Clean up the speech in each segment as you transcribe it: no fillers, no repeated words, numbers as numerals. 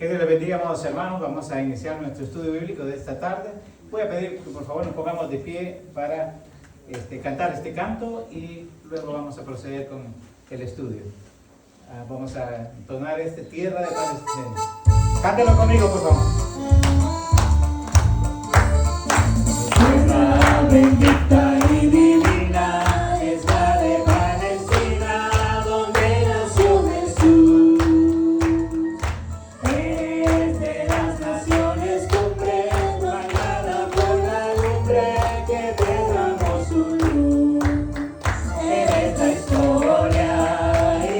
Que Dios les bendiga, amados hermanos. Vamos a iniciar nuestro estudio bíblico de esta tarde. Voy a pedir que por favor nos pongamos de pie para cantar este canto y luego vamos a proceder con el estudio. Vamos a entonar Tierra de Palestina. Cántelo conmigo, por favor. Tierra bendita y divina es la de Palestina, donde nació Jesús. Es de las naciones cumbre, bañada por la lumbre que derramó su luz. Eres la historia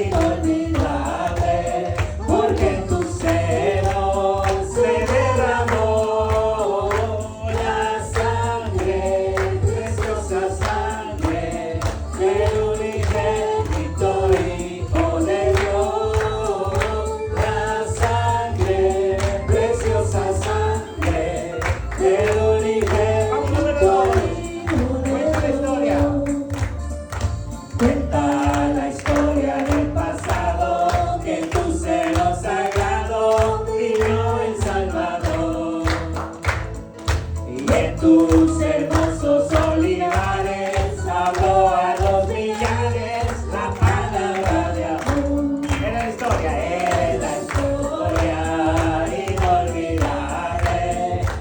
inolvidable, porque en tu seno se derramó la sangre, preciosa sangre del unigénito Hijo de Dios. La sangre, preciosa sangre del unigénito Hijo de Dios. Cuenta la historia del pasado, que en tu seno sagrado vivió el Salvador. Y en tus hermosos olivares habló a los millares la palabra de amor. Es la historia inolvidable,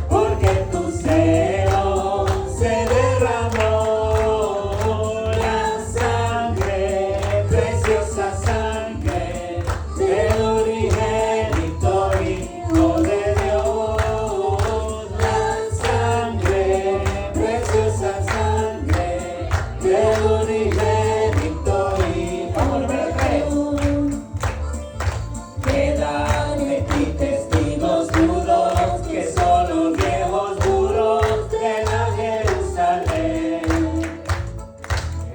porque en tu seno se derramó la sangre, preciosa sangre del unigénito Hijo de Dios. La sangre, preciosa sangre del unigénito Hijo. Vamos, número 3. Quedan de ti testigos mudos, que son los viejos muros de la Jerusalén.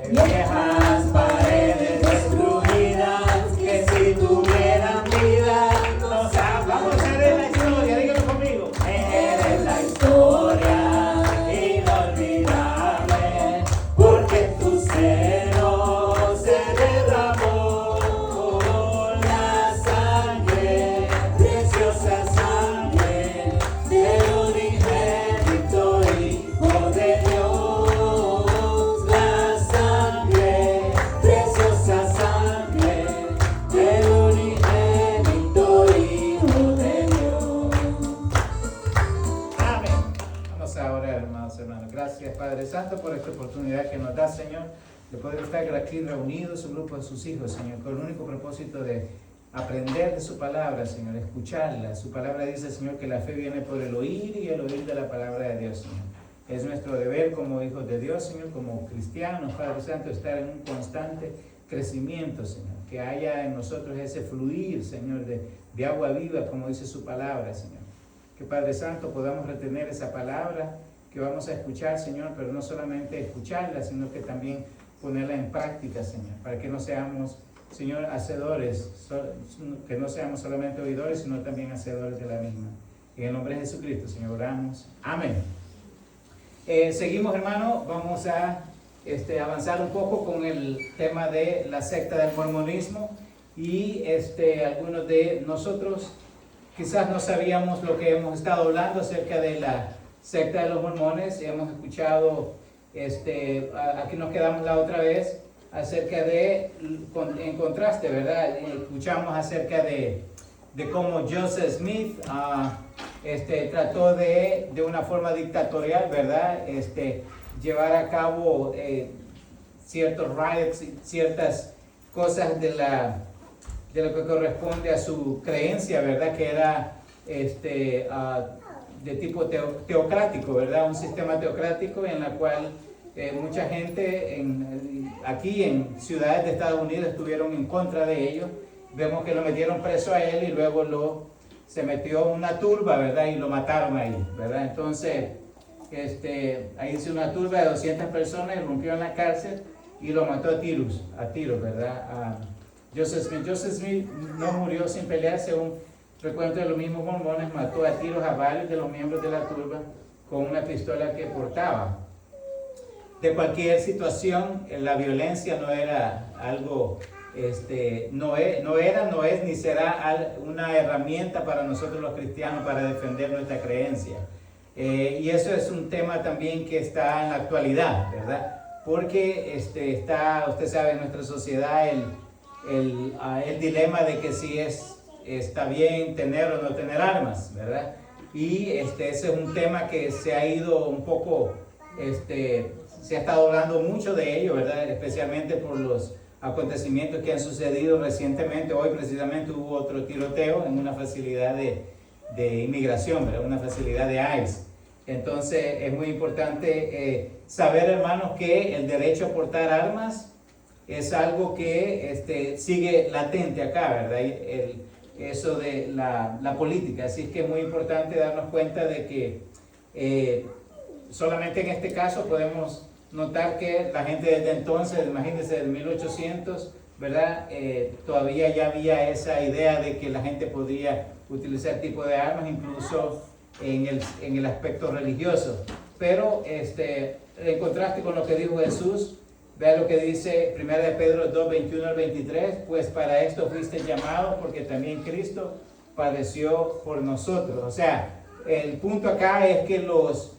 Viejas paredes destruidas, que si tuvieran vida nos vamos a ver la historia, díganlo conmigo. Eres la historia inolvidable, porque en tu seno se derramó la sangre, preciosa sangre del unigénito Hijo de Dios. La sangre, preciosa sangre del unigénito Hijo de Dios. Amén. Vamos a orar, hermanos, hermanos. Gracias, Padre Santo, por esta oportunidad que nos da, Señor, de poder estar aquí reunidos, un grupo de sus hijos, Señor, con el único propósito de aprender de su palabra, Señor, escucharla. Su palabra dice, Señor, que la fe viene por el oír y el oír de la palabra de Dios, Señor. Es nuestro deber como hijos de Dios, Señor, como cristianos, Padre Santo, estar en un constante crecimiento, Señor. Que haya en nosotros ese fluir, Señor, de agua viva, como dice su palabra, Señor. Que, Padre Santo, podamos retener esa palabra que vamos a escuchar, Señor, pero no solamente escucharla, sino que también ponerla en práctica, Señor, para que no seamos, Señor, hacedores, que no seamos solamente oidores, sino también hacedores de la misma. En el nombre de Jesucristo, Señor, oramos. Amén. Seguimos, hermano, vamos a avanzar un poco con el tema de la secta del mormonismo y algunos de nosotros quizás no sabíamos lo que hemos estado hablando acerca de la secta de los mormones. Hemos escuchado, aquí nos quedamos la otra vez, acerca de, en contraste, ¿verdad? Escuchamos acerca de cómo Joseph Smith trató de una forma dictatorial, ¿verdad? Llevar a cabo ciertos riots, ciertas cosas de lo que corresponde a su creencia, ¿verdad? Que era de tipo teocrático, ¿verdad? Un sistema teocrático en la cual mucha gente aquí en ciudades de Estados Unidos estuvieron en contra de ellos. Vemos que lo metieron preso a él y luego se metió una turba, ¿verdad? Y lo mataron ahí, ¿verdad? Entonces, ahí hizo una turba de 200 personas, irrumpió en la cárcel y lo mató a tiros, ¿verdad? Joseph Smith no murió sin pelear, según recuento de los mismos mormones, mató a tiros a varios de los miembros de la turba con una pistola que portaba. De cualquier situación, la violencia no era algo no es ni será una herramienta para nosotros los cristianos para defender nuestra creencia. Y eso es un tema también que está en la actualidad, ¿verdad? Porque usted sabe, en nuestra sociedad el dilema de que si está bien tener o no tener armas, ¿verdad? Y ese es un tema que se ha ido un poco, se ha estado hablando mucho de ello, ¿verdad? Especialmente por los acontecimientos que han sucedido recientemente. Hoy precisamente hubo otro tiroteo en una facilidad de inmigración, ¿verdad? Una facilidad de ICE. Entonces es muy importante saber, hermanos, que el derecho a portar armas es algo que sigue latente acá, ¿verdad? Eso de la política. Así es que es muy importante darnos cuenta de que solamente en este caso podemos notar que la gente desde entonces, imagínense, del 1800, ¿verdad? Todavía ya había esa idea de que la gente podía utilizar tipo de armas, incluso en el aspecto religioso. Pero en contraste con lo que dijo Jesús, vea lo que dice 1 Pedro 2, 21 al 23, pues para esto fuiste llamados, porque también Cristo padeció por nosotros. O sea, el punto acá es que los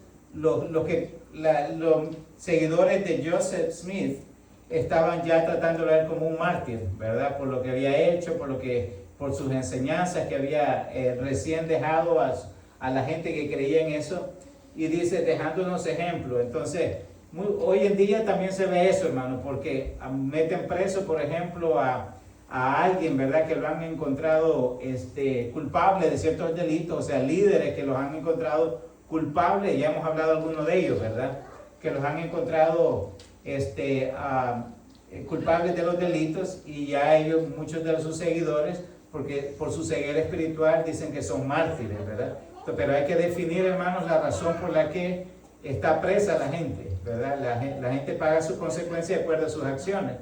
seguidores de Joseph Smith estaban ya tratando de ver como un mártir, ¿verdad? Por lo que había hecho, por sus enseñanzas que había recién dejado a la gente que creía en eso. Y dice, dejándonos ejemplo. Entonces, hoy en día también se ve eso, hermano, porque meten preso, por ejemplo, a alguien, ¿verdad? Que lo han encontrado culpable de ciertos delitos, o sea, líderes que los han encontrado culpables, ya hemos hablado de algunos de ellos, ¿verdad? Que los han encontrado culpables de los delitos, y ya ellos, muchos de sus seguidores, porque por su ceguera espiritual dicen que son mártires, ¿verdad? Pero hay que definir, hermanos, la razón por la que está presa la gente, ¿verdad? La gente paga su consecuencia de acuerdo a sus acciones.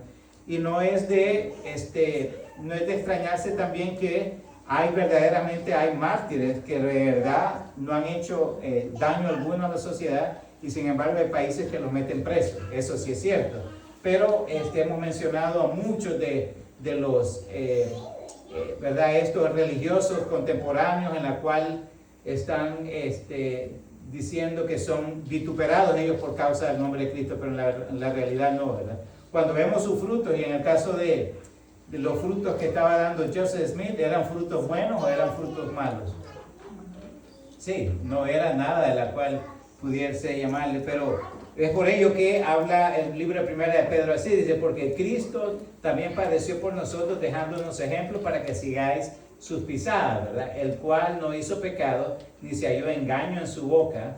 Y no es de extrañarse también que verdaderamente hay mártires que de verdad no han hecho daño alguno a la sociedad, y sin embargo hay países que los meten presos. Eso sí es cierto. Pero hemos mencionado a muchos de los ¿verdad? Estos religiosos contemporáneos en la cual están diciendo que son vituperados ellos por causa del nombre de Cristo, pero en la realidad no, ¿verdad? Cuando vemos sus frutos, y en el caso de los frutos que estaba dando Joseph Smith, ¿eran frutos buenos o eran frutos malos? Sí, no era nada de la cual pudiese llamarle, pero es por ello que habla el libro de 1 de Pedro así, dice, porque Cristo también padeció por nosotros, dejándonos ejemplo para que sigáis sus pisadas, ¿verdad? El cual no hizo pecado, ni se halló engaño en su boca,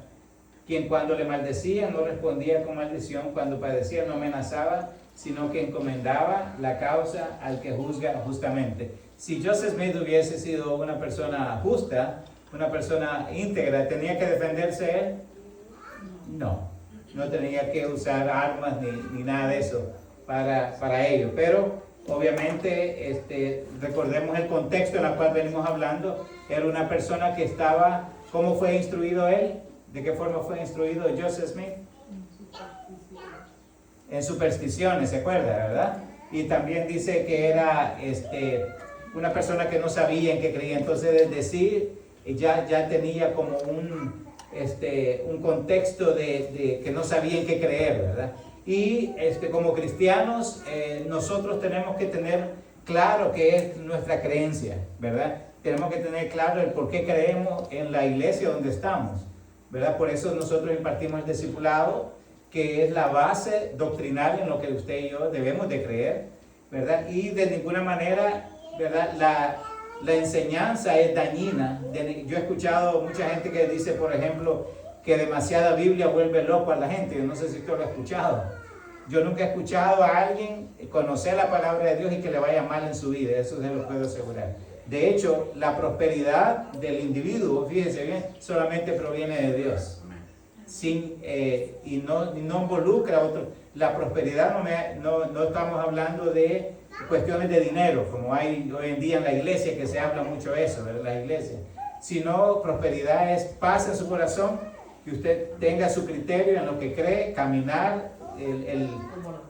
quien cuando le maldecía no respondía con maldición, cuando padecía no amenazaba, sino que encomendaba la causa al que juzga justamente. Si Joseph Smith hubiese sido una persona justa, una persona íntegra, ¿tenía que defenderse él? No tenía que usar armas ni nada de eso para ello. Pero obviamente recordemos el contexto en el cual venimos hablando. Era una persona que estaba, ¿cómo fue instruido él? ¿De qué forma fue instruido Joseph Smith? En supersticiones, ¿se acuerda, verdad? Y también dice que era una persona que no sabía en qué creía. Entonces, es decir, ya tenía como un contexto de que no sabía en qué creer, ¿verdad? Y como cristianos, nosotros tenemos que tener claro qué es nuestra creencia, ¿verdad? Tenemos que tener claro el por qué creemos en la iglesia donde estamos, ¿verdad? Por eso nosotros impartimos el discipulado, que es la base doctrinal en lo que usted y yo debemos de creer, ¿verdad? Y de ninguna manera, ¿verdad? La enseñanza es dañina. Yo he escuchado mucha gente que dice, por ejemplo, que demasiada Biblia vuelve loco a la gente. Yo no sé si usted lo ha escuchado. Yo nunca he escuchado a alguien conocer la palabra de Dios y que le vaya mal en su vida. Eso se lo puedo asegurar. De hecho, la prosperidad del individuo, fíjese bien, solamente proviene de Dios. Y no involucra a otros. La prosperidad no estamos hablando de cuestiones de dinero, como hay hoy en día en la iglesia, que se habla mucho eso, de la iglesia. Sino prosperidad es paz en su corazón, que usted tenga su criterio en lo que cree, caminar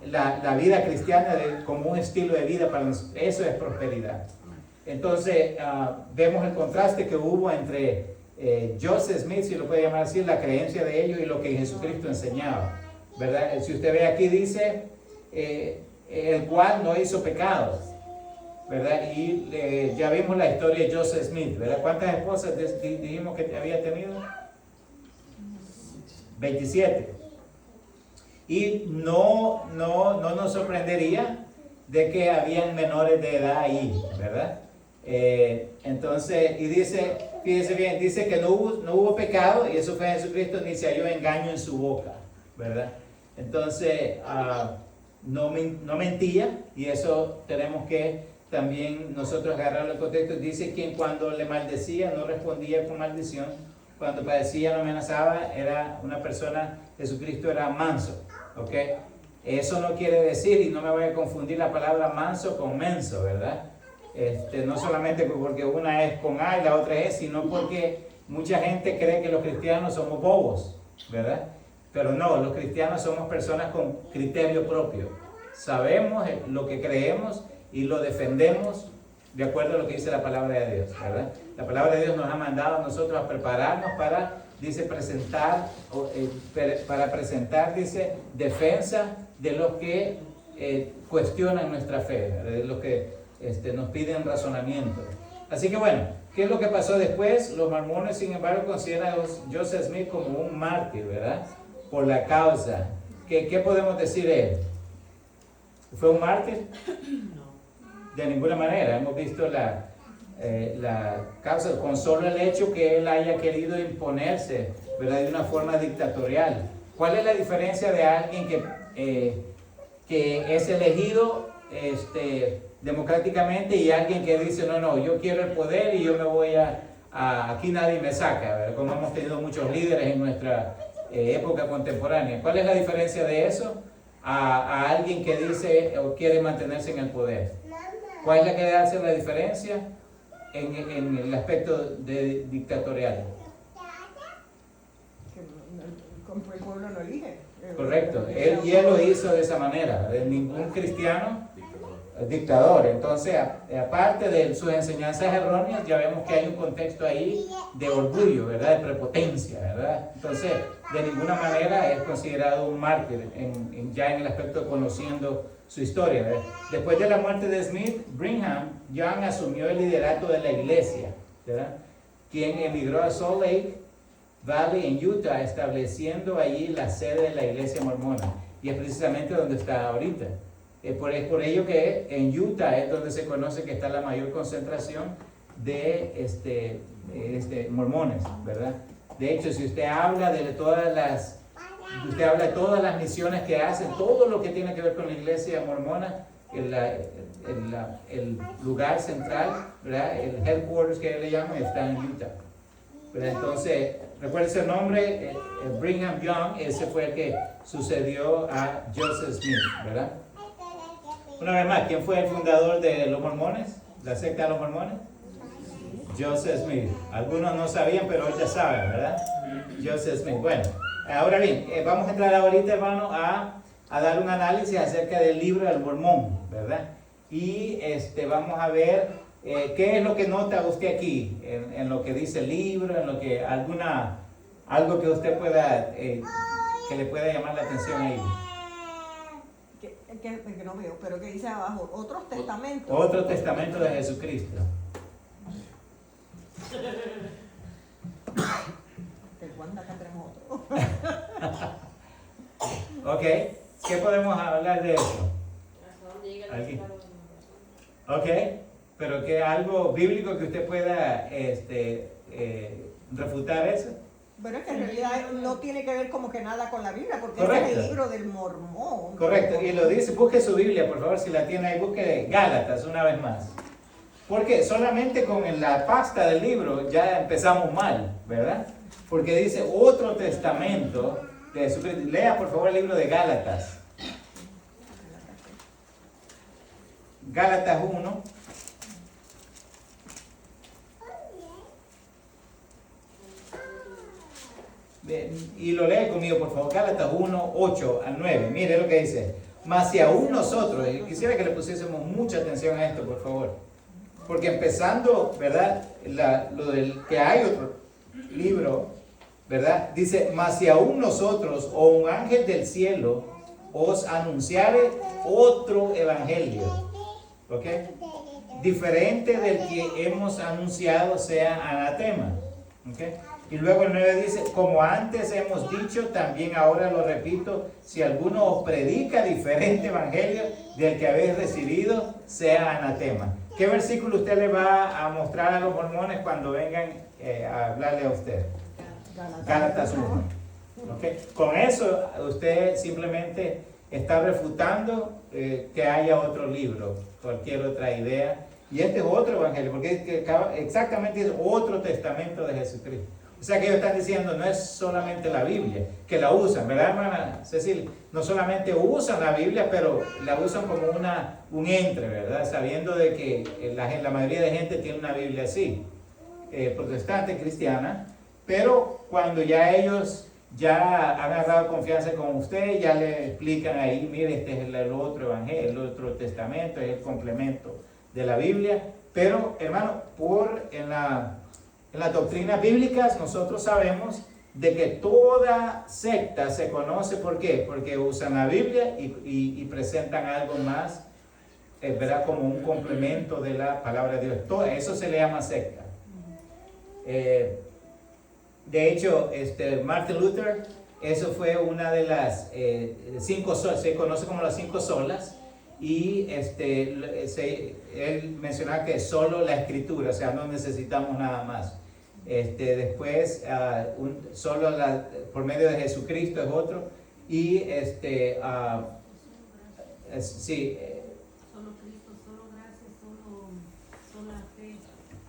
la vida cristiana como un estilo de vida para nosotros. Eso es prosperidad. Entonces, vemos el contraste que hubo entre Joseph Smith, si lo puede llamar así, la creencia de ellos y lo que Jesucristo enseñaba, ¿verdad? Si usted ve aquí dice, el cual no hizo pecado, ¿verdad? Y ya vimos la historia de Joseph Smith, ¿verdad? ¿Cuántas esposas dijimos que había tenido? 27. Y no nos sorprendería de que habían menores de edad ahí, ¿verdad? Entonces, y dice, fíjese bien, dice que no hubo pecado, y eso fue Jesucristo, ni se halló engaño en su boca, ¿verdad? Entonces, no mentía, y eso tenemos que también nosotros agarrarlo el contexto. Dice quien cuando le maldecía no respondía con maldición, cuando padecía no amenazaba, era una persona, Jesucristo era manso, ¿ok? Eso no quiere decir, y no me voy a confundir la palabra manso con menso, ¿verdad? No solamente porque una es con A y la otra es, sino porque mucha gente cree que los cristianos somos bobos, ¿verdad? Pero no, los cristianos somos personas con criterio propio. Sabemos lo que creemos y lo defendemos de acuerdo a lo que dice la palabra de Dios, ¿verdad? La palabra de Dios nos ha mandado a nosotros a prepararnos para, dice, presentar, dice, defensa de los que cuestionan nuestra fe, de los que nos piden razonamiento. Así que bueno, ¿qué es lo que pasó después? Los mormones, sin embargo, consideran a Joseph Smith como un mártir, ¿verdad? Por la causa. ¿Qué podemos decir de él? ¿Fue un mártir? De ninguna manera. Hemos visto la causa con solo el hecho que él haya querido imponerse, ¿verdad? De una forma dictatorial. ¿Cuál es la diferencia de alguien que es elegido democráticamente y alguien que dice no, yo quiero el poder y yo me voy aquí nadie me saca, ¿verdad? Como hemos tenido muchos líderes en nuestra época contemporánea? ¿Cuál es la diferencia de eso a alguien que dice o quiere mantenerse en el poder? ¿Cuál es la que hace la diferencia en el aspecto dictatorial? Que el pueblo no elige. Correcto, él lo hizo de esa manera. Ningún cristiano dictador. Entonces, aparte de sus enseñanzas erróneas, ya vemos que hay un contexto ahí de orgullo, ¿verdad? De prepotencia, ¿verdad? Entonces, de ninguna manera es considerado un mártir ya en el aspecto de conociendo su historia, ¿verdad? Después de la muerte de Smith, Brigham Young asumió el liderato de la iglesia, ¿verdad? Quien emigró a Salt Lake Valley en Utah, estableciendo allí la sede de la iglesia mormona, y es precisamente donde está ahorita. Es por ello que en Utah es donde se conoce que está la mayor concentración de mormones, ¿verdad? De hecho, si usted habla de todas las misiones que hacen, todo lo que tiene que ver con la iglesia mormona, el lugar central, ¿verdad? El headquarters que le llaman, está en Utah, ¿verdad? Entonces, recuerda ese nombre, Brigham Young, ese fue el que sucedió a Joseph Smith, ¿verdad? Una vez más, ¿quién fue el fundador de los mormones? ¿La secta de los mormones? Joseph Smith. Algunos no sabían, pero hoy ya saben, ¿verdad? Joseph Smith. Bueno, ahora bien, vamos a entrar ahorita, hermano, a dar un análisis acerca del libro del Mormón, ¿verdad? Y vamos a ver qué es lo que nota usted aquí, en lo que dice el libro, en lo que algo que usted pueda, que le pueda llamar la atención ahí. Que no veo, pero que dice abajo, otros testamentos. Otro testamento de Jesucristo. ¿De cuándo acá tenemos otro? Ok, ¿qué podemos hablar de eso? ¿Alguien? Ok, pero que algo bíblico que usted pueda refutar eso. Bueno, es que en realidad no tiene que ver como que nada con la Biblia, porque Correcto. es el libro del Mormón. Correcto, y lo dice, busque su Biblia, por favor, si la tiene ahí, busque Gálatas una vez más. Porque solamente con la pasta del libro ya empezamos mal, ¿verdad? Porque dice otro testamento de Jesucristo. Lea por favor el libro de Gálatas. Gálatas 1. Y lo lee conmigo, por favor, Gálatas 1, 8 al 9. Mire lo que dice. Mas si aún nosotros, y quisiera que le pusiésemos mucha atención a esto, por favor. Porque empezando, ¿verdad? Lo del que hay otro libro, ¿verdad? Dice, mas si aún nosotros o un ángel del cielo os anunciare otro evangelio, ¿ok? Diferente del que hemos anunciado, sea anatema, ¿ok? Y luego el 9 dice, como antes hemos dicho, también ahora lo repito, si alguno os predica diferente evangelio del que habéis recibido, sea anatema. ¿Qué versículo usted le va a mostrar a los mormones cuando vengan a hablarle a usted? Gálatas 1. ¿Okay? Con eso usted simplemente está refutando que haya otro libro, cualquier otra idea. Y este es otro evangelio, porque exactamente es otro testamento de Jesucristo. O sea que ellos están diciendo, no es solamente la Biblia, que la usan, ¿verdad, hermana Cecilia? No solamente usan la Biblia, pero la usan como un entre, ¿verdad? Sabiendo de que la mayoría de gente tiene una Biblia así, protestante, cristiana, pero cuando ya ellos ya han agarrado confianza con usted, ya le explican ahí, mire, este es el otro evangelio, el otro testamento, es el complemento de la Biblia. Pero, hermano, en las doctrinas bíblicas nosotros sabemos de que toda secta se conoce, ¿por qué? Porque usan la Biblia y presentan algo más, ¿verdad? Como un complemento de la palabra de Dios. Todo eso se le llama secta. De hecho, Martin Luther, eso fue una de las 5 solas, se conoce como las 5 solas, y él mencionaba que solo la escritura, o sea, no necesitamos nada más. Después, solo por medio de Jesucristo es otro, y sí. Solo Cristo, solo gracia, solo la fe.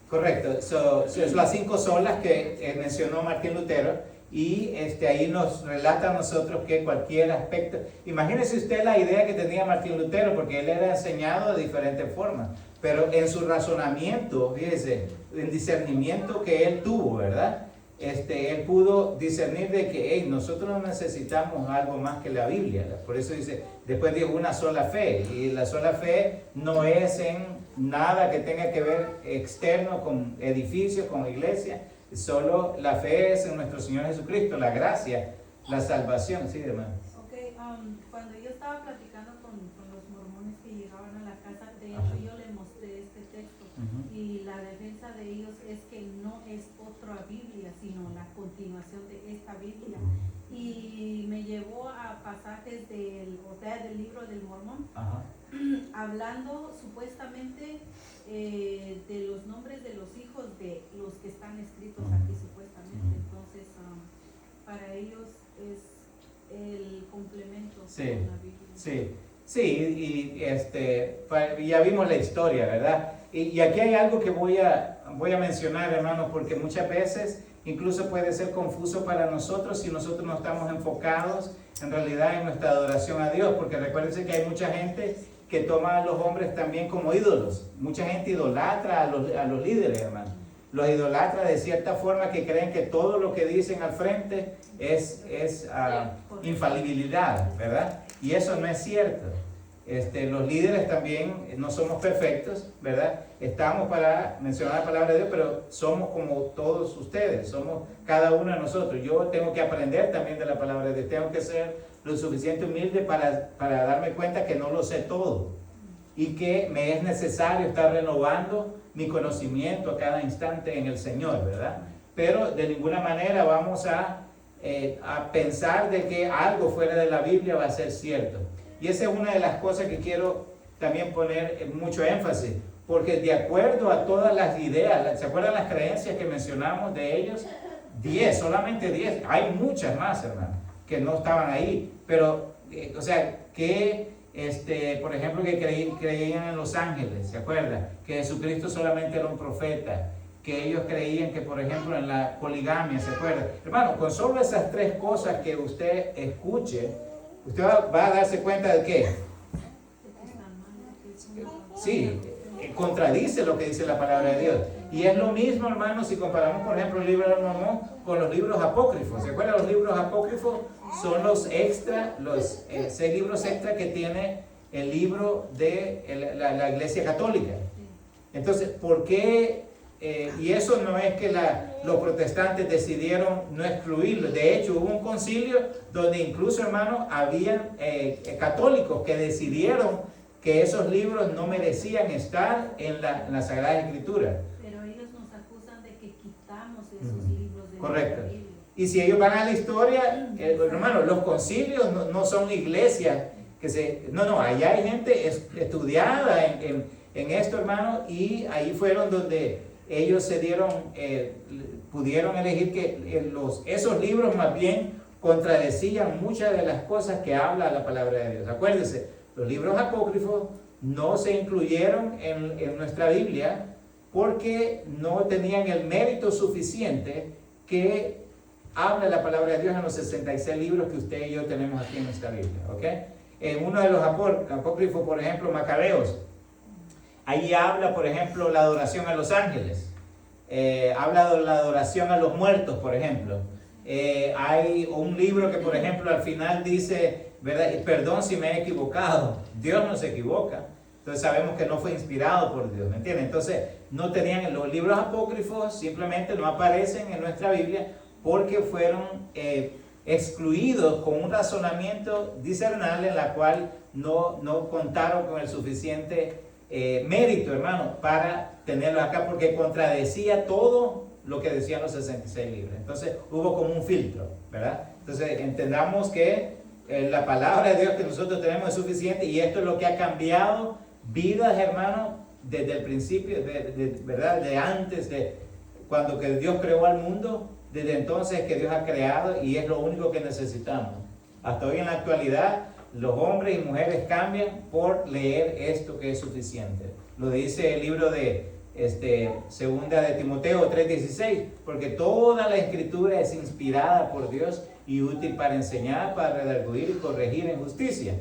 Correcto, son las 5 solas que mencionó Martín Lutero, y ahí nos relata a nosotros que cualquier aspecto, imagínese usted la idea que tenía Martín Lutero, porque él era enseñado de diferentes formas, pero en su razonamiento, fíjese, el discernimiento que él tuvo, ¿verdad? Él pudo discernir de que nosotros no necesitamos algo más que la Biblia. Por eso dice, después dijo una sola fe, y la sola fe no es en nada que tenga que ver externo con edificios, con iglesia. Solo la fe es en nuestro Señor Jesucristo, la gracia, la salvación. Sí, hermano. Ok, cuando yo estaba platicando con los mormones que llegaban a la casa, de hecho yo le mostré este texto, y la defensa de ellos es que no es otra Biblia, sino la continuación de esta Biblia. Y me llevó a pasajes del libro del Mormón, hablando supuestamente de los nombres de los hijos de los que están escritos aquí supuestamente. Entonces, para ellos es el complemento Sí, de la Biblia. sí, y ya vimos la historia, ¿verdad? Y aquí hay algo que voy a mencionar, hermanos, porque muchas veces incluso puede ser confuso para nosotros si nosotros no estamos enfocados en realidad en nuestra adoración a Dios, porque recuérdense que hay mucha gente que toma a los hombres también como ídolos. Mucha gente idolatra a los líderes, hermano. Los idolatra de cierta forma, que creen que todo lo que dicen al frente es infalibilidad, ¿verdad? Y eso no es cierto. Los líderes también no somos perfectos, ¿verdad? Estamos para mencionar la palabra de Dios, pero somos como todos ustedes, somos cada uno de nosotros. Yo tengo que aprender también de la palabra de Dios, tengo que ser lo suficiente humilde para darme cuenta que no lo sé todo y que me es necesario estar renovando mi conocimiento a cada instante en el Señor, ¿verdad? Pero de ninguna manera vamos a pensar de que algo fuera de la Biblia va a ser cierto. Y esa es una de las cosas que quiero también poner mucho énfasis, porque de acuerdo a todas las ideas, ¿se acuerdan las creencias que mencionamos de ellos? 10, solamente 10, hay muchas más, hermano, que no estaban ahí, pero, o sea, que, por ejemplo, que creían en los ángeles, ¿se acuerdan? Que Jesucristo solamente era un profeta, que ellos creían que, por ejemplo, en la poligamia, ¿se acuerdan? Hermano, con solo esas 3 cosas que usted escuche, usted va a darse cuenta de que sí, contradice lo que dice la palabra de Dios. Y es lo mismo, hermanos, si comparamos, por ejemplo, el libro del Mormón con los libros apócrifos. ¿Se acuerdan? Los libros apócrifos son los extra, los 6 libros extra que tiene el libro de la Iglesia Católica. Entonces, ¿por qué? Y eso no es que los protestantes decidieron no excluirlo. De hecho, hubo un concilio donde incluso, hermanos, habían católicos que decidieron que esos libros no merecían estar en la Sagrada Escritura. Pero ellos nos acusan de que quitamos esos libros de Correcto. la Biblia. Y si ellos van a la historia, hermanos, los concilios no son iglesias no, allá hay gente estudiada en esto, hermano, y ahí fueron donde ellos pudieron elegir que esos libros más bien contradecían muchas de las cosas que habla la palabra de Dios. Acuérdense, los libros apócrifos no se incluyeron en nuestra Biblia porque no tenían el mérito suficiente que habla la palabra de Dios en los 66 libros que usted y yo tenemos aquí en nuestra Biblia, ¿ok? En uno de los apócrifos, por ejemplo, Macabeos, ahí habla, por ejemplo, la adoración a los ángeles, habla de la adoración a los muertos, por ejemplo. Hay un libro que, por ejemplo, al final dice, ¿verdad? Perdón si me he equivocado. Dios no se equivoca. Entonces sabemos que no fue inspirado por Dios, ¿me entienden? Entonces no tenían, los libros apócrifos simplemente no aparecen en nuestra Biblia porque fueron excluidos con un razonamiento discernal en la cual no contaron con el suficiente mérito, hermano, para tenerlos acá, porque contradecía todo lo que decían los 66 libros. Entonces hubo como un filtro, ¿verdad? Entonces entendamos que la palabra de Dios que nosotros tenemos es suficiente, y esto es lo que ha cambiado vidas, hermano, desde el principio, ¿verdad? De antes, de cuando que Dios creó al mundo, desde entonces que Dios ha creado, y es lo único que necesitamos. Hasta hoy en la actualidad, los hombres y mujeres cambian por leer esto que es suficiente. Lo dice el libro de segunda de Timoteo 3:16, porque toda la escritura es inspirada por Dios y útil para enseñar, para redarguir y corregir en justicia.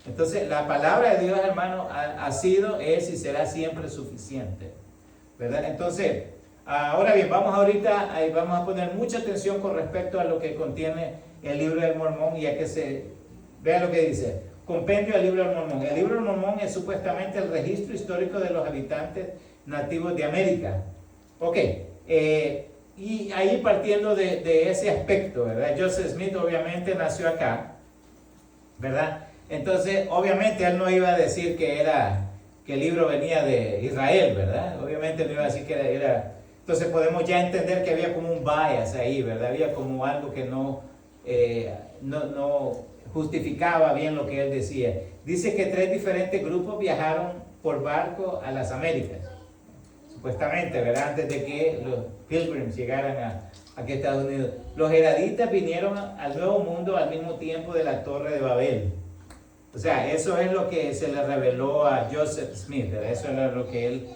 Entonces, la palabra de Dios, hermano, ha sido, es y será siempre suficiente, ¿verdad? Entonces, ahora bien, vamos a poner mucha atención con respecto a lo que contiene el libro del Mormón, ya que vea lo que dice. Compendio del libro del Mormón. El libro del Mormón es supuestamente el registro histórico de los habitantes nativos de América. Ok, y ahí partiendo de ese aspecto, ¿verdad? Joseph Smith obviamente nació acá, ¿verdad? Entonces, obviamente él no iba a decir que el libro venía de Israel, ¿verdad? Obviamente no iba a decir que era. Entonces podemos ya entender que había como un bias ahí, ¿verdad? Había como algo que no justificaba bien lo que él decía. Dice que 3 diferentes grupos viajaron por barco a las Américas, supuestamente, ¿verdad? Antes de que los Pilgrims llegaran aquí a Estados Unidos. Los heraditas vinieron al Nuevo Mundo al mismo tiempo de la Torre de Babel. O sea, eso es lo que se le reveló a Joseph Smith, ¿verdad? Eso era lo que él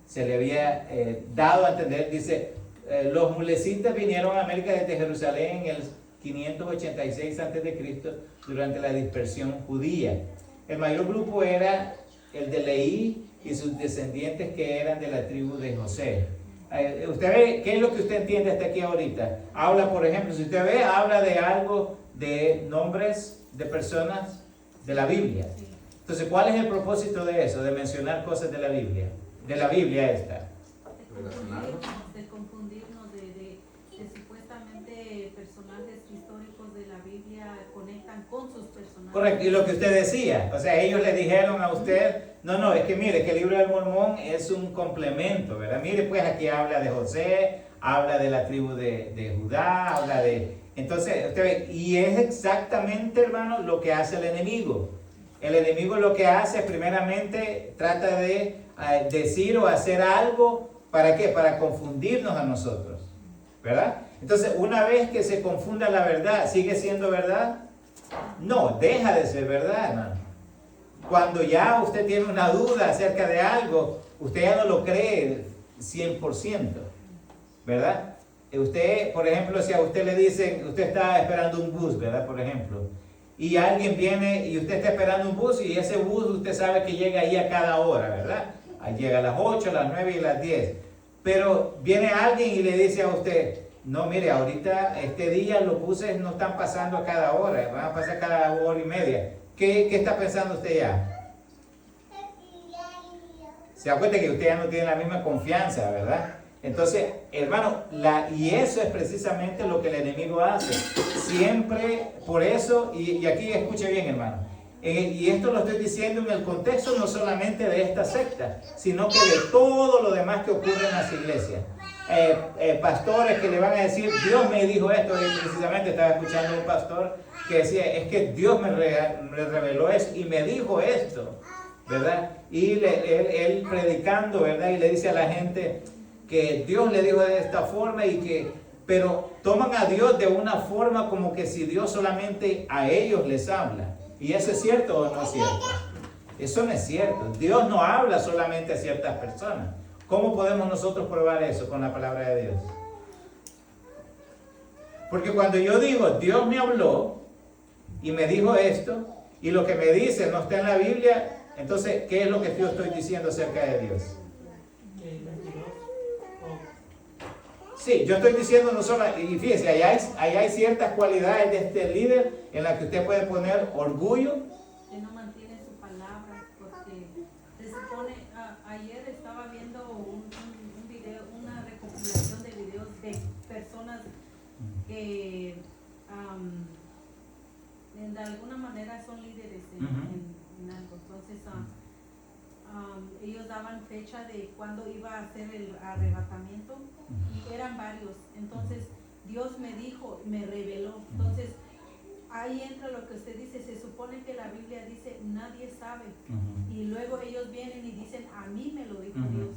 se le había dado a entender. Dice, los mulecitas vinieron a América desde Jerusalén en el 586 a.C. durante la dispersión judía. El mayor grupo era el de Leí y sus descendientes, que eran de la tribu de José. Usted ve, ¿qué es lo que usted entiende hasta aquí ahorita? Habla, por ejemplo, si usted ve, habla de algo, de nombres de personas de la Biblia. Entonces, ¿cuál es el propósito de eso? De mencionar cosas de la Biblia. De la Biblia esta. De confundirnos, de supuestamente personajes históricos de la Biblia conectan con sus personajes. Correcto, y lo que usted decía, o sea, ellos le dijeron a usted, no, es que mire, que el libro del Mormón es un complemento, ¿verdad? Mire, pues aquí habla de José, habla de la tribu de Judá, habla de. Entonces, usted ve, y es exactamente, hermano, lo que hace el enemigo. El enemigo lo que hace, primeramente, trata de decir o hacer algo, ¿para qué? Para confundirnos a nosotros, ¿verdad? Entonces, una vez que se confunda la verdad, ¿sigue siendo verdad? No, deja de ser verdad, hermano. Cuando ya usted tiene una duda acerca de algo, usted ya no lo cree 100%, ¿verdad? Usted, por ejemplo, si a usted le dicen, usted está esperando un bus, ¿verdad? Por ejemplo, y alguien viene y usted está esperando un bus, y ese bus usted sabe que llega ahí a cada hora, ¿verdad? llega a las 8, a las 9 y a las 10. Pero viene alguien y le dice a usted, no, mire, ahorita este día los buses no están pasando a cada hora, van a pasar cada hora y media. ¿Qué está pensando usted ya? Se da cuenta que usted ya no tiene la misma confianza, ¿verdad? Entonces, hermano, y eso es precisamente lo que el enemigo hace. Siempre, por eso, y aquí escuche bien, hermano, y esto lo estoy diciendo en el contexto no solamente de esta secta, sino que de todo lo demás que ocurre en las iglesias. Pastores que le van a decir, Dios me dijo esto, y precisamente estaba escuchando a un pastor que decía, es que Dios me reveló eso y me dijo esto, ¿verdad? Y él predicando, ¿verdad? Y le dice a la gente que Dios le dijo de esta forma pero toman a Dios de una forma como que si Dios solamente a ellos les habla. ¿Y eso es cierto o no es cierto? Eso no es cierto. Dios no habla solamente a ciertas personas. ¿Cómo podemos nosotros probar eso con la palabra de Dios? Porque cuando yo digo, Dios me habló y me dijo esto, y lo que me dice no está en la Biblia, entonces, ¿qué es lo que yo estoy diciendo acerca de Dios? Sí, yo estoy diciendo no solo, y fíjese, allá hay ciertas cualidades de este líder en las que usted puede poner orgullo. Que no mantiene su palabra, porque se supone, ayer estaba viendo un video, una recopilación de videos de personas que de alguna manera son líderes en algo. Entonces, ellos daban fecha de cuándo iba a ser el arrebatamiento y eran varios. Entonces Dios me dijo, me reveló. Entonces ahí entra lo que usted dice. Se supone que la Biblia dice nadie sabe, y luego ellos vienen y dicen, a mí me lo dijo Dios.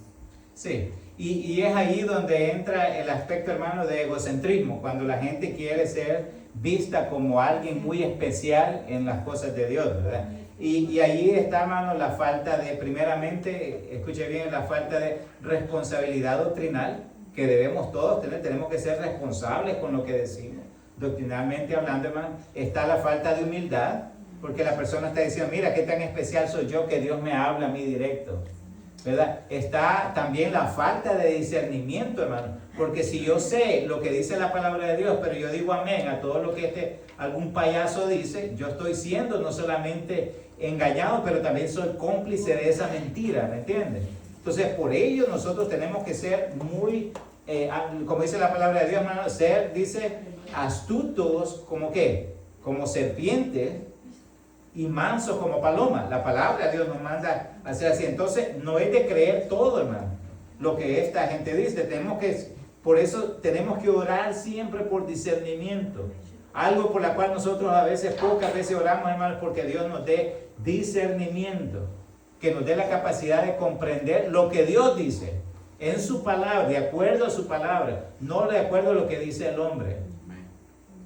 Sí, y es ahí donde entra el aspecto, hermano, de egocentrismo, cuando la gente quiere ser vista como alguien muy especial en las cosas de Dios, ¿verdad? Y ahí está, hermano, la falta de, primeramente, escuche bien, la falta de responsabilidad doctrinal que debemos todos tener. Tenemos que ser responsables con lo que decimos. Doctrinalmente hablando, hermano, está la falta de humildad, porque la persona está diciendo, mira, qué tan especial soy yo que Dios me habla a mí directo, ¿verdad? Está también la falta de discernimiento, hermano, porque si yo sé lo que dice la palabra de Dios, pero yo digo amén a todo lo que algún payaso dice, yo estoy siendo no solamente engañado, pero también soy cómplice de esa mentira, ¿me entiendes? Entonces, por ello nosotros tenemos que ser muy, como dice la palabra de Dios, hermano, dice, astutos como ¿qué? Como serpientes y mansos como palomas. La palabra de Dios nos manda a ser así. Entonces, no es de creer todo, hermano, lo que esta gente dice. Por eso tenemos que orar siempre por discernimiento. Algo por la cual nosotros pocas veces oramos, hermanos, porque Dios nos dé discernimiento, que nos dé la capacidad de comprender lo que Dios dice en su palabra, de acuerdo a su palabra, no de acuerdo a lo que dice el hombre.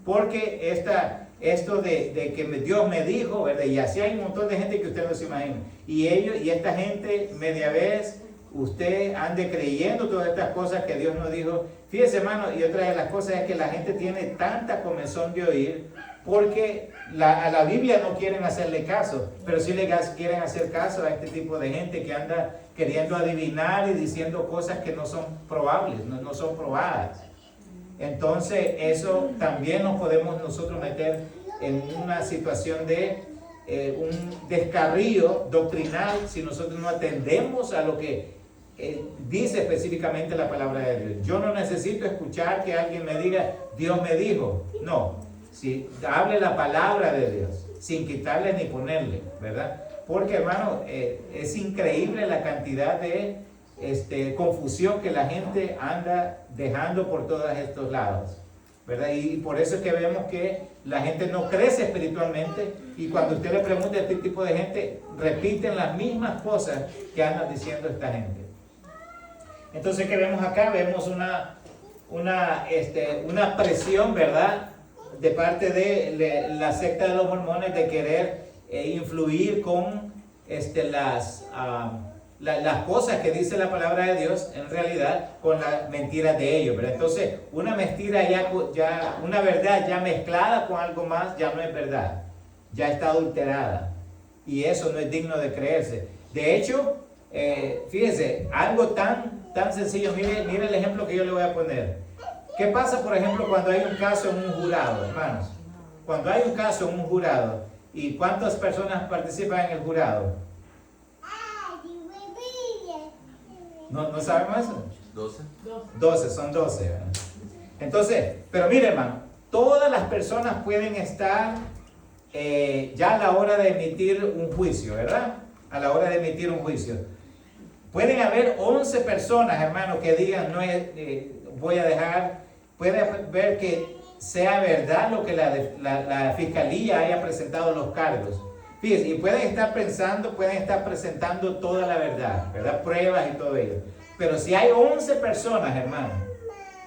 Porque esto de que Dios me dijo, ¿verdad? Y así hay un montón de gente que usted no se imagina. Y esta gente, media vez, usted ande creyendo todas estas cosas que Dios nos dijo. Fíjese, hermano, y otra de las cosas es que la gente tiene tanta comezón de oír, porque a la Biblia no quieren hacerle caso, pero sí le quieren hacer caso a este tipo de gente que anda queriendo adivinar y diciendo cosas que no son probables, no son probadas. Entonces, eso también nos podemos nosotros meter en una situación de un descarrío doctrinal si nosotros no atendemos a lo que dice específicamente la palabra de Dios. Yo no necesito escuchar que alguien me diga, Dios me dijo. No, si hable la palabra de Dios, sin quitarle ni ponerle, ¿verdad? Porque, hermano, es increíble la cantidad de confusión que la gente anda dejando por todos estos lados, ¿verdad? Y por eso es que vemos que la gente no crece espiritualmente, y cuando usted le pregunta a este tipo de gente, repiten las mismas cosas que andan diciendo esta gente. Entonces, ¿qué vemos acá? Vemos una presión, ¿verdad?, de parte de la secta de los mormones de querer influir con las cosas que dice la palabra de Dios, en realidad, con las mentiras de ellos, ¿verdad? Entonces, una mentira una verdad ya mezclada con algo más, ya no es verdad, ya está adulterada, y eso no es digno de creerse. De hecho, Fíjese, algo tan sencillo. Mire el ejemplo que yo le voy a poner. ¿Qué pasa, por ejemplo, cuando hay un caso en un jurado, hermanos? Cuando hay un caso en un jurado, ¿y cuántas personas participan en el jurado? ¿No sabemos eso? 12, son 12, ¿verdad? Entonces, pero mire, hermano, todas las personas pueden estar ya a la hora de emitir un juicio, ¿verdad? A la hora de emitir un juicio. Pueden haber 11 personas, hermano, que digan, no voy a dejar, puede ver que sea verdad lo que la fiscalía haya presentado los cargos. Fíjense, y pueden estar presentando toda la verdad, ¿verdad? Pruebas y todo ello. Pero si hay 11 personas, hermano,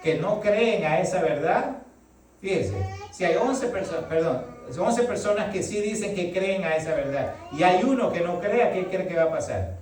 que no creen a esa verdad, fíjense, si hay 11 personas que sí dicen que creen a esa verdad, y hay uno que no crea, ¿qué cree que va a pasar?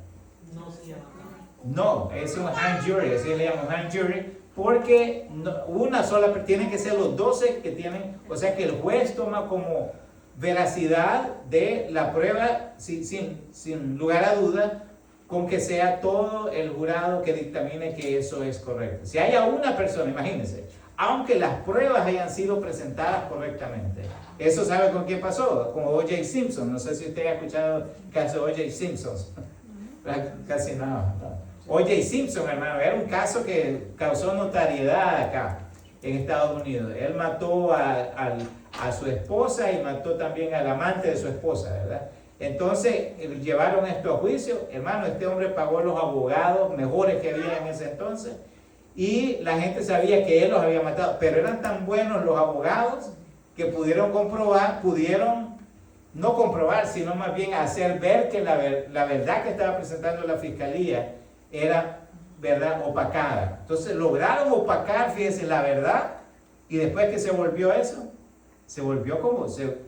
No, es un hung jury, así le llaman hung jury, porque una sola, tienen que ser los 12 que tienen, o sea que el juez toma como veracidad de la prueba sin lugar a duda, con que sea todo el jurado que dictamine que eso es correcto. Si haya una persona, imagínense, aunque las pruebas hayan sido presentadas correctamente, eso sabe con quién pasó, como O.J. Simpson. No sé si usted ha escuchado el caso de O.J. Simpson. Casi nada. No. O.J. Simpson, hermano, era un caso que causó notariedad acá en Estados Unidos. Él mató a su esposa y mató también al amante de su esposa, ¿verdad? Entonces llevaron esto a juicio. Hermano, este hombre pagó los abogados mejores que había en ese entonces y la gente sabía que él los había matado, pero eran tan buenos los abogados que pudieron no comprobar, sino más bien hacer ver que la verdad que estaba presentando la fiscalía era verdad opacada. Entonces lograron opacar, fíjense, la verdad, y después que se volvió eso, se volvió como,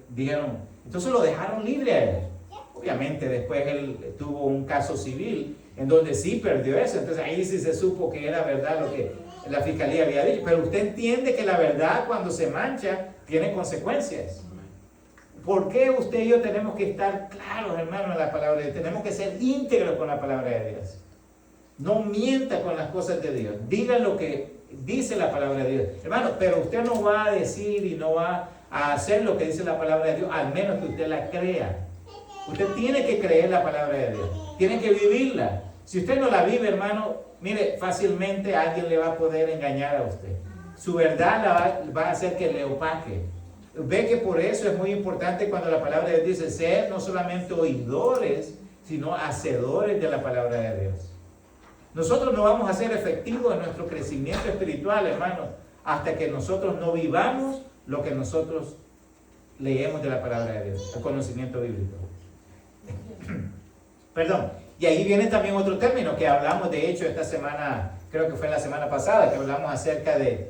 dijeron, entonces lo dejaron libre a él. Obviamente después él tuvo un caso civil en donde sí perdió eso, entonces ahí sí se supo que era verdad lo que la fiscalía había dicho, pero usted entiende que la verdad cuando se mancha tiene consecuencias. ¿Por qué usted y yo tenemos que estar claros, hermano, en la palabra de Dios? Tenemos que ser íntegros con la palabra de Dios. No mienta con las cosas de Dios, diga lo que dice la palabra de Dios, hermano, pero usted no va a decir y no va a hacer lo que dice la palabra de Dios, al menos que usted la crea. Usted tiene que creer la palabra de Dios, tiene que vivirla. Si usted no la vive, hermano, mire, fácilmente alguien le va a poder engañar a usted. Su verdad va a hacer que le opaque. Ve que por eso es muy importante cuando la palabra de Dios dice ser no solamente oidores, sino hacedores de la palabra de Dios. Nosotros no vamos a ser efectivos en nuestro crecimiento espiritual, hermano, hasta que nosotros no vivamos lo que nosotros leemos de la palabra de Dios, el conocimiento bíblico. Perdón. Y ahí viene también otro término que hablamos, de hecho, esta semana, creo que fue la semana pasada, que hablamos acerca de,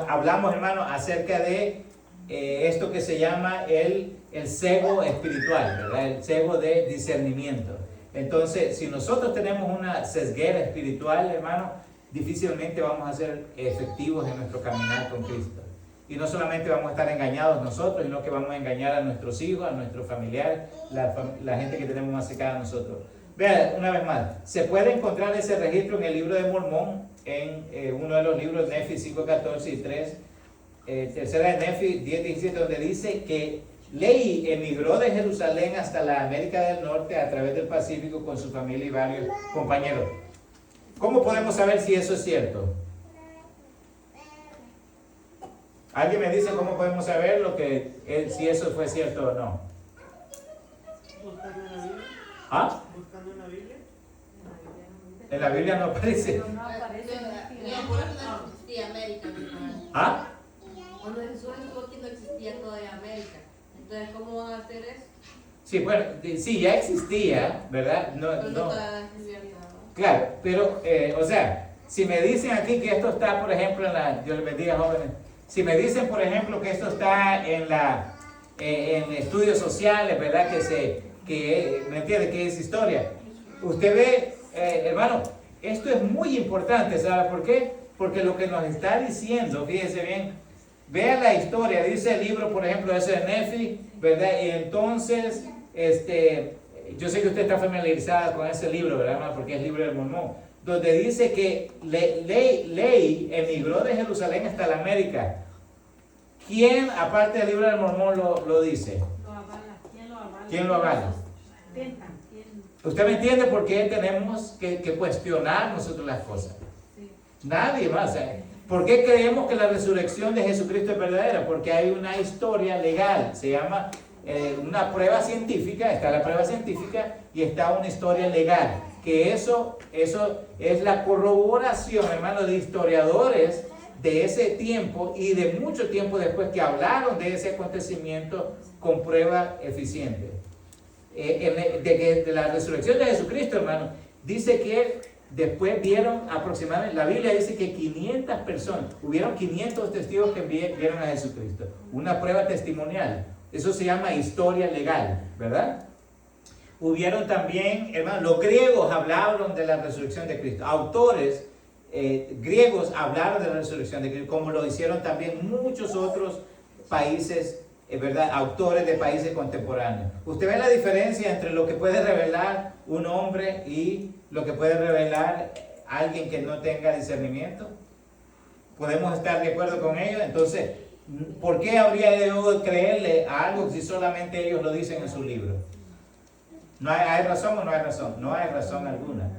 hablamos, hermano, acerca de esto que se llama el cego espiritual, ¿verdad? El cego de discernimiento. Entonces, si nosotros tenemos una ceguera espiritual, hermano, difícilmente vamos a ser efectivos en nuestro caminar con Cristo. Y no solamente vamos a estar engañados nosotros, sino que vamos a engañar a nuestros hijos, a nuestros familiares, la gente que tenemos más cercana a nosotros. Vean, una vez más, se puede encontrar ese registro en el libro de Mormón, en uno de los libros, Nefi 5:14 y 3, tercera de Nefi 10:17, donde dice que Lehi emigró de Jerusalén hasta la América del Norte a través del Pacífico con su familia y varios compañeros. ¿Cómo podemos saber si eso es cierto? ¿Alguien me dice cómo podemos saber si eso fue cierto o no? ¿Buscando en la Biblia? ¿Ah? ¿Buscando en la Biblia? En la Biblia no aparece. No aparece No, por eso no existía América. ¿Ah? Cuando Jesús estuvo aquí no existía todavía América. Entonces, ¿cómo van a hacer eso? Sí, bueno, sí, ya existía, ¿verdad? No, Pero no. todavía existía nada. Claro, pero, o sea, si me dicen aquí que esto está, por ejemplo, Dios les bendiga, jóvenes. Si me dicen, por ejemplo, que esto está en estudios sociales, ¿verdad? ¿Me entiende? Que es historia. Usted ve, hermano, esto es muy importante, ¿sabe por qué? Porque lo que nos está diciendo, fíjese bien, vea la historia, dice el libro, por ejemplo, ese de Nefi, ¿verdad? Y entonces, yo sé que usted está familiarizada con ese libro, ¿verdad, hermano? Porque es el libro del Mormón, donde dice que Lehi emigró de Jerusalén hasta la América. ¿Quién, aparte del libro del Mormón, lo dice? Lo avala. ¿Quién lo avala? ¿Quién lo avala? Sustentan. ¿Quién? ¿Usted me entiende por qué tenemos que cuestionar nosotros las cosas? Sí. Nadie más. ¿Por qué creemos que la resurrección de Jesucristo es verdadera? Porque hay una historia legal, se llama una prueba científica, está la prueba científica y está una historia legal, que eso es la corroboración, hermano, de historiadores de ese tiempo y de mucho tiempo después que hablaron de ese acontecimiento con prueba eficiente. De la resurrección de Jesucristo, hermano, dice que después vieron aproximadamente, la Biblia dice que 500 personas, hubieron 500 testigos que vieron a Jesucristo, una prueba testimonial. Eso se llama historia legal, ¿verdad? Hubieron también, hermano, los griegos hablaron de la resurrección de Cristo. Autores griegos hablaron de la resurrección de Cristo, como lo hicieron también muchos otros países, ¿verdad? Autores de países contemporáneos. ¿Usted ve la diferencia entre lo que puede revelar un hombre y lo que puede revelar alguien que no tenga discernimiento? ¿Podemos estar de acuerdo con ellos? Entonces, ¿por qué habría yo creerle a algo si solamente ellos lo dicen en su libro? ¿No hay razón o no hay razón? No hay razón alguna.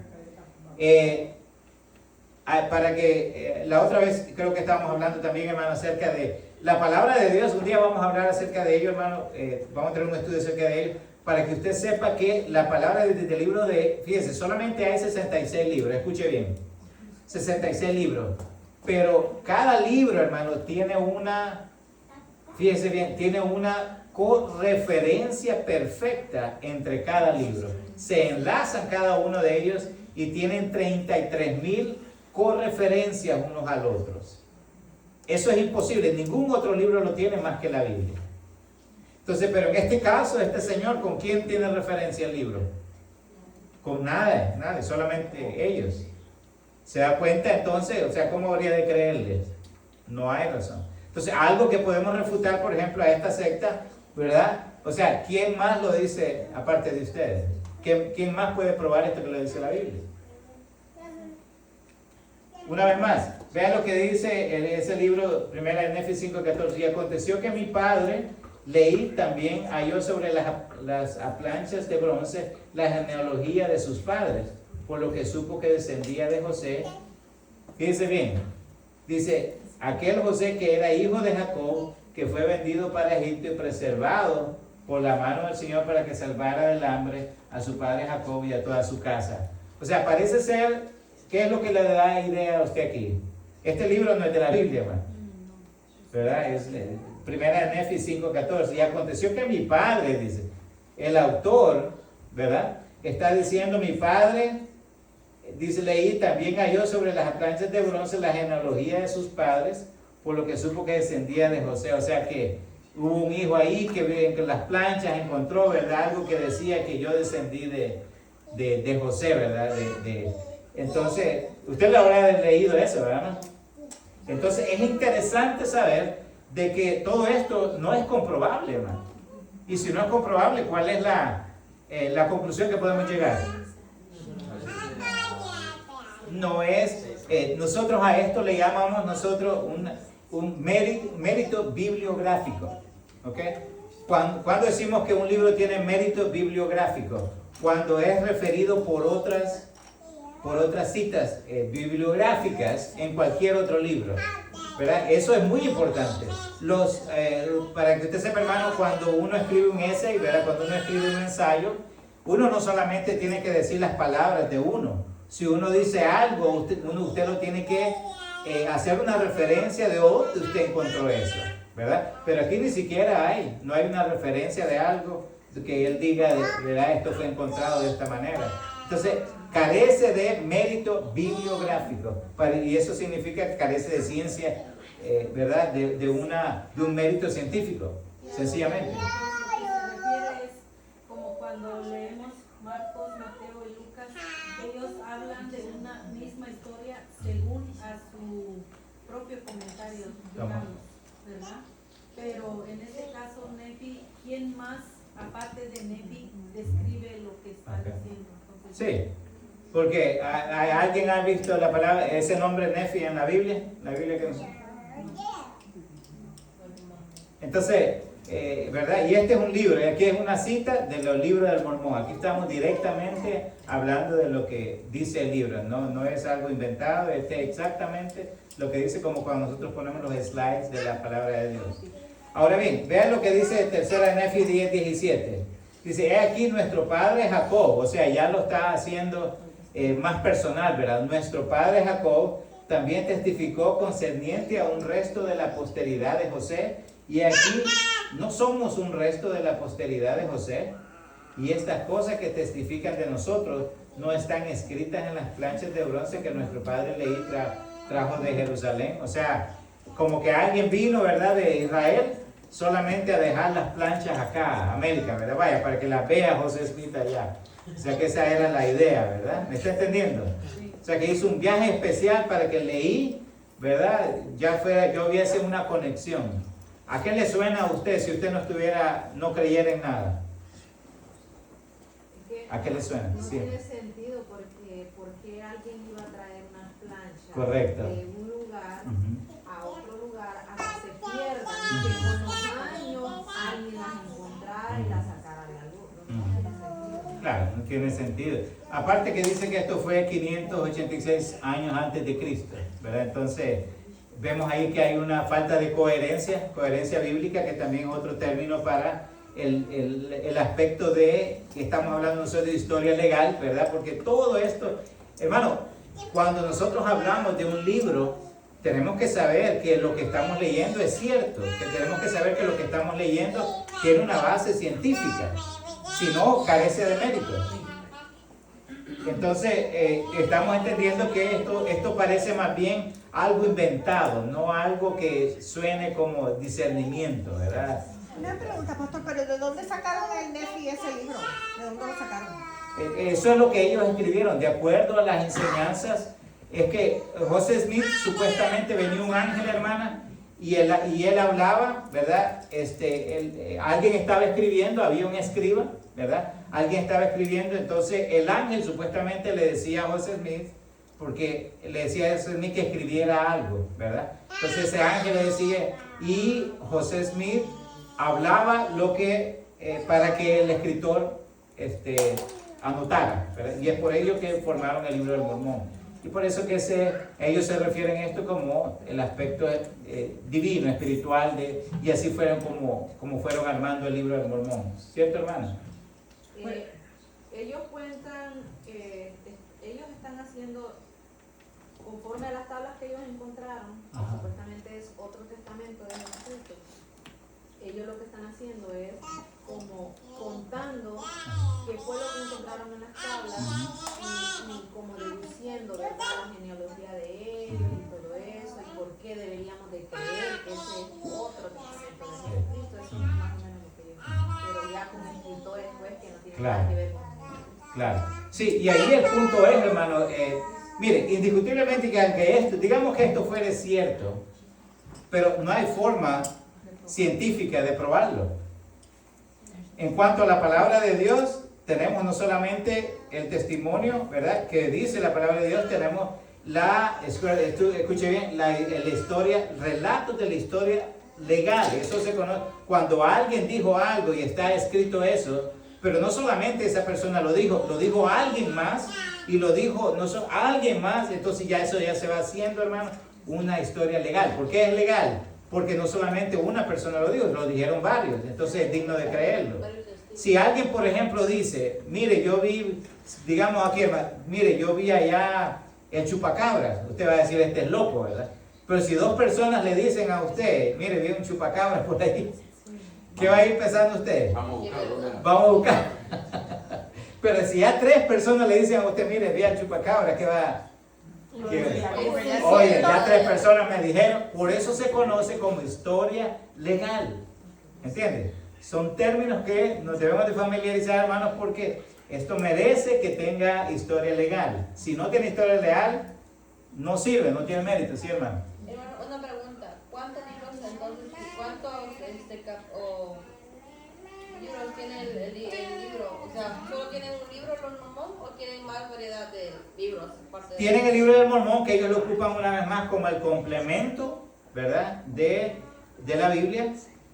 Para que la otra vez creo que estábamos hablando también, hermano, acerca de la palabra de Dios. Un día vamos a hablar acerca de ello, hermano. Vamos a tener un estudio acerca de ello para que usted sepa que la palabra del libro fíjese, solamente hay 66 libros, escuche bien, 66 libros, pero cada libro, hermano, tiene fíjese bien, tiene una correferencia perfecta entre cada libro. Se enlazan cada uno de ellos y tienen 33,000 correferencias unos a los otros. Eso es imposible, ningún otro libro lo tiene más que la Biblia. Entonces, pero en este caso, este señor, ¿con quién tiene referencia el libro? Con nadie, solamente ellos. ¿Se da cuenta entonces? O sea, ¿cómo habría de creerles? No hay razón. Entonces, algo que podemos refutar, por ejemplo, a esta secta, ¿verdad? O sea, ¿quién más lo dice aparte de ustedes? ¿Quién más puede probar esto que lo dice la Biblia? Una vez más, vean lo que dice ese libro, primera de Nefi 5:14. Y aconteció que mi padre, Leí, también halló sobre las planchas de bronce la genealogía de sus padres, por lo que supo que descendía de José. Fíjense bien, dice, aquel José que era hijo de Jacob, que fue vendido para Egipto y preservado por la mano del Señor para que salvara del hambre a su padre Jacob y a toda su casa. O sea, parece ser, ¿qué es lo que le da idea a usted aquí? Este libro no es de la Biblia, hermano, ¿verdad? Es primera de Nefi 5:14. Y aconteció que mi padre, dice, el autor, ¿verdad? Está diciendo mi padre, dice, Leí, también halló sobre las planchas de bronce la genealogía de sus padres, por lo que supo que descendía de José. O sea que hubo un hijo ahí que en las planchas encontró, ¿verdad? Algo que decía que yo descendí de José, ¿verdad? Entonces, usted le habrá leído eso, ¿verdad? Entonces, es interesante saber de que todo esto no es comprobable, hermano. Y si no es comprobable, ¿cuál es la conclusión que podemos llegar? No es, nosotros a esto le llamamos un mérito bibliográfico, ¿ok? Cuando decimos que un libro tiene mérito bibliográfico, cuando es referido por otras citas bibliográficas en cualquier otro libro, ¿verdad? Eso es muy importante. Para que usted sepa, hermano, cuando uno escribe un essay, ¿verdad? Cuando uno escribe un ensayo, uno no solamente tiene que decir las palabras de uno. Si uno dice algo, usted lo tiene que hacer una referencia de dónde usted encontró eso, ¿verdad? Pero aquí ni siquiera no hay una referencia de algo que él diga, ¿verdad? Esto fue encontrado de esta manera. Entonces, carece de mérito bibliográfico, y eso significa que carece de ciencia, ¿verdad? De un mérito científico, sencillamente. Lo que se refiere es como cuando leemos Marcos, Mateo y Lucas, ellos hablan de una misma historia según a su propio comentario, digamos, ¿verdad? Pero en este caso, Nefi, ¿quién más aparte de Nefi, describe lo que está diciendo. Entonces, Sí, porque ¿alguien ha visto la palabra, ese nombre Nefi en la Biblia? La Biblia que nos... Entonces, ¿verdad? Y este es un libro, y aquí es una cita de los libros del Mormón. Aquí estamos directamente hablando de lo que dice el libro, no es algo inventado, es exactamente lo que dice, como cuando nosotros ponemos los slides de la palabra de Dios. Ahora bien, vean lo que dice tercera Nefi 10:17. Dice, he aquí nuestro padre Jacob, o sea, ya lo está haciendo más personal, ¿verdad? Nuestro padre Jacob también testificó concerniente a un resto de la posteridad de José, y aquí no somos un resto de la posteridad de José, y estas cosas que testifican de nosotros no están escritas en las planchas de bronce que nuestro padre Leí trajo de Jerusalén. O sea, como que alguien vino, ¿verdad?, de Israel solamente a dejar las planchas acá, a América, ¿verdad? Vaya, para que las vea José Smith allá. O sea que esa era la idea, ¿verdad? ¿Me está entendiendo? O sea que hizo un viaje especial para que Leí, ¿verdad?, ya hubiese una conexión. ¿A qué le suena a usted si usted no creyera en nada? ¿A qué le suena? No Sí. tiene sentido porque alguien iba a traer unas planchas Correcto. de un lugar a otro lugar a que se pierdan y Ujú. que con los años alguien las encontrara y las sacara de algo. No tiene sentido. Claro, no tiene sentido. Aparte que dice que esto fue 586 años antes de Cristo, ¿verdad? Entonces, vemos ahí que hay una falta de coherencia bíblica, que también es otro término para el aspecto de que estamos hablando nosotros de historia legal, ¿verdad? Porque todo esto, hermano, cuando nosotros hablamos de un libro, tenemos que saber que lo que estamos leyendo es cierto, que tenemos que saber que lo que estamos leyendo tiene una base científica, si no, carece de mérito. Entonces, estamos entendiendo que esto parece más bien algo inventado, no algo que suene como discernimiento, ¿verdad? Una pregunta, pastor, pero ¿de dónde sacaron el Nefi ese libro? ¿De dónde lo sacaron? Eso es lo que ellos escribieron, de acuerdo a las enseñanzas. Es que José Smith supuestamente venía un ángel, hermana, y él hablaba, ¿verdad? Alguien estaba escribiendo, había un escriba, ¿verdad? Alguien estaba escribiendo, entonces el ángel supuestamente le decía a José Smith, porque le decía a José Smith que escribiera algo, ¿verdad? Entonces ese ángel le decía, y José Smith hablaba lo que, para que el escritor anotara, ¿verdad? Y es por ello que formaron el libro del Mormón. Y por eso que ellos se refieren a esto como el aspecto divino, espiritual, y así fueron como fueron armando el libro del Mormón. ¿Cierto, hermano? Ellos cuentan, ellos están haciendo, conforme a las tablas que ellos encontraron, que Ajá. supuestamente es otro testamento de Jesucristo, ellos lo que están haciendo es como contando qué fue lo que encontraron en las tablas y como deduciendo, ¿verdad?, la genealogía de él y todo eso, y por qué deberíamos de creer que ese es otro testamento de Jesucristo. Eso es más o menos lo que ellos dicen, pero ya con escritores pues que no tienen Claro. nada que ver con Claro. Sí, y ahí el punto es, hermano, mire, indiscutiblemente que aunque digamos que esto fuera cierto, pero no hay forma científica de probarlo. En cuanto a la palabra de Dios, tenemos no solamente el testimonio, ¿verdad?, que dice la palabra de Dios, tenemos escuche bien, la historia, relatos de la historia legal. Eso se conoce cuando alguien dijo algo y está escrito eso, pero no solamente esa persona lo dijo alguien más, y lo dijo alguien más, entonces ya eso ya se va haciendo, hermano, una historia legal. ¿Por qué es legal? Porque no solamente una persona lo dijo, lo dijeron varios, entonces es digno de creerlo. Si alguien, por ejemplo, dice, mire, yo vi, digamos aquí, mire, yo vi allá el chupacabras, usted va a decir, este es loco, ¿verdad? Pero si dos personas le dicen a usted, mire, vi un chupacabras por ahí, ¿qué va a ir pensando usted? Vamos a buscarlo. Vamos a buscar. Pero si ya 3 personas le dicen a usted, mire, vi al chupacabras, ¿qué va? Oye, ya 3 personas me dijeron, por eso se conoce como historia legal. ¿Entiendes? Son términos que nos debemos de familiarizar, hermanos, porque esto merece que tenga historia legal. Si no tiene historia legal, no sirve, no tiene mérito, ¿sí, hermano? Hermano, una pregunta, ¿cuántos libros entonces, libros tiene el libro? O sea, ¿solo tienen un libro los mormones o tienen más variedad de libros? Tienen el libro del Mormón, que ellos lo ocupan una vez más como el complemento, ¿verdad? De la Biblia.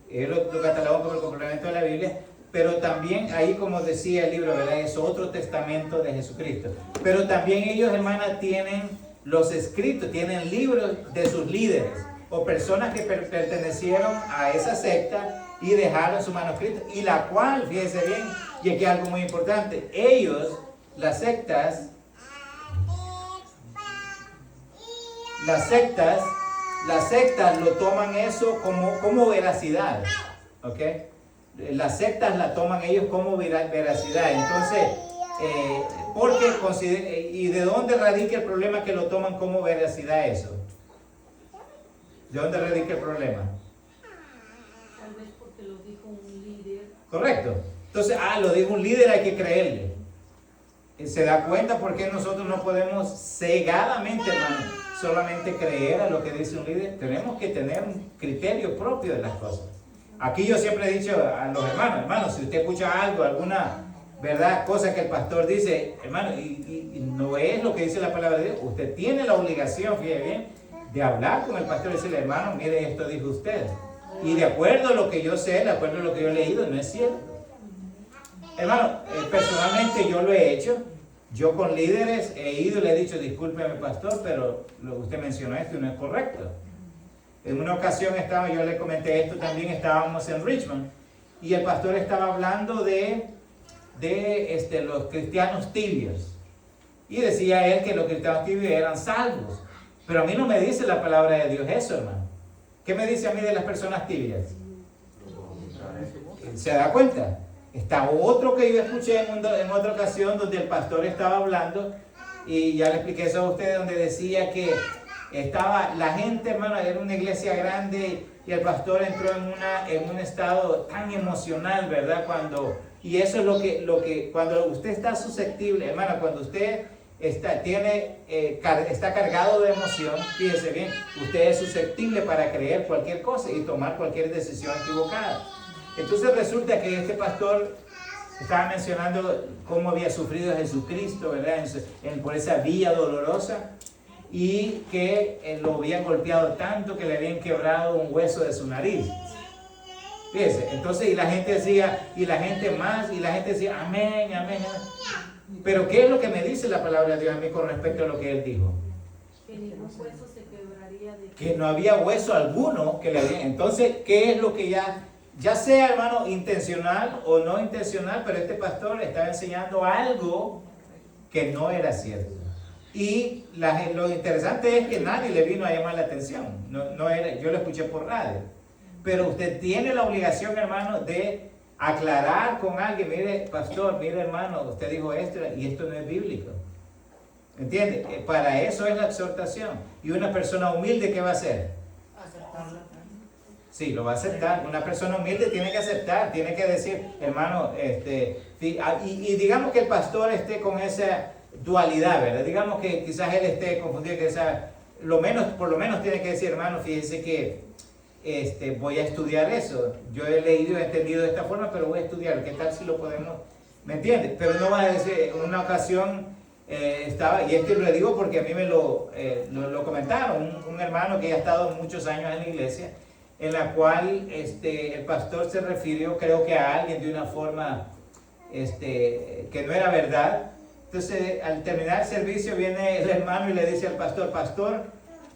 Ellos lo catalogan como el complemento de la Biblia. Pero también ahí, como decía el libro, ¿verdad? Es otro testamento de Jesucristo. Pero también ellos, hermanas, tienen los escritos, tienen libros de sus líderes o personas que pertenecieron a esa secta y dejaron su manuscrito. Y la cual, fíjense bien, y aquí algo muy importante, ellos, las sectas lo toman eso como veracidad, ¿ok? Las sectas la toman ellos como veracidad. Entonces, ¿y de dónde radica el problema que lo toman como veracidad eso? ¿De dónde radica el problema? Tal vez porque lo dijo un líder. Correcto. Entonces, lo dijo un líder, hay que creerle. ¿Se da cuenta por qué nosotros no podemos cegadamente, hermano, solamente creer a lo que dice un líder? Tenemos que tener un criterio propio de las cosas. Aquí yo siempre he dicho a los hermanos, si usted escucha algo, alguna verdad, cosa que el pastor dice, hermano, y no es lo que dice la palabra de Dios, usted tiene la obligación, fíjate bien, de hablar con el pastor y decirle, hermano, mire, esto dijo usted. Y de acuerdo a lo que yo sé, de acuerdo a lo que yo he leído, no es cierto. Hermano, personalmente yo lo he hecho. Yo con líderes he ido y le he dicho, discúlpeme pastor, pero lo que usted mencionó esto no es correcto. En una ocasión yo le comenté esto también, estábamos en Richmond y el pastor estaba hablando de los cristianos tibios. Y decía él que los cristianos tibios eran salvos. Pero a mí no me dice la palabra de Dios eso, hermano. ¿Qué me dice a mí de las personas tibias? ¿Se da cuenta? Está otro que yo escuché en otra ocasión donde el pastor estaba hablando y ya le expliqué eso a ustedes, donde decía que estaba la gente, hermano, era una iglesia grande y el pastor entró en un estado tan emocional, ¿verdad? Y eso es lo que cuando usted está susceptible, hermano, cuando usted está cargado de emoción, fíjese bien, usted es susceptible para creer cualquier cosa y tomar cualquier decisión equivocada. Entonces resulta que este pastor estaba mencionando cómo había sufrido Jesucristo, ¿verdad? Por esa vía dolorosa, y que lo habían golpeado tanto que le habían quebrado un hueso de su nariz. Fíjese, entonces, y la gente decía, y la gente decía, amén, amén, amén. Pero ¿qué es lo que me dice la palabra de Dios a mí con respecto a lo que él dijo? Que ningún hueso se quebraría de... Que no había hueso alguno que le había... Entonces, ¿qué es lo que ya sea, hermano, intencional o no intencional, pero este pastor estaba enseñando algo que no era cierto? Y lo interesante es que nadie le vino a llamar la atención. No era, yo lo escuché por radio. Pero usted tiene la obligación, hermano, de aclarar con alguien. Mire, pastor, mire, hermano, usted dijo esto y esto no es bíblico. ¿Entiende? Para eso es la exhortación. Y una persona humilde, ¿qué va a hacer? Aceptarla. Sí, lo va a aceptar. Una persona humilde tiene que aceptar, tiene que decir, hermano, y digamos que el pastor esté con esa dualidad, ¿verdad? Digamos que quizás él esté confundido, que por lo menos tiene que decir, hermano, fíjese que voy a estudiar eso. Yo he leído, he entendido de esta forma, pero voy a estudiar. ¿Qué tal si lo podemos? ¿Me entiende? Pero no va a decir, en una ocasión estaba, y esto lo digo porque a mí me lo comentaron, un hermano que ya ha estado muchos años en la iglesia, en la cual el pastor se refirió, creo que a alguien de una forma que no era verdad. Entonces, al terminar el servicio, viene el hermano y le dice al pastor, pastor,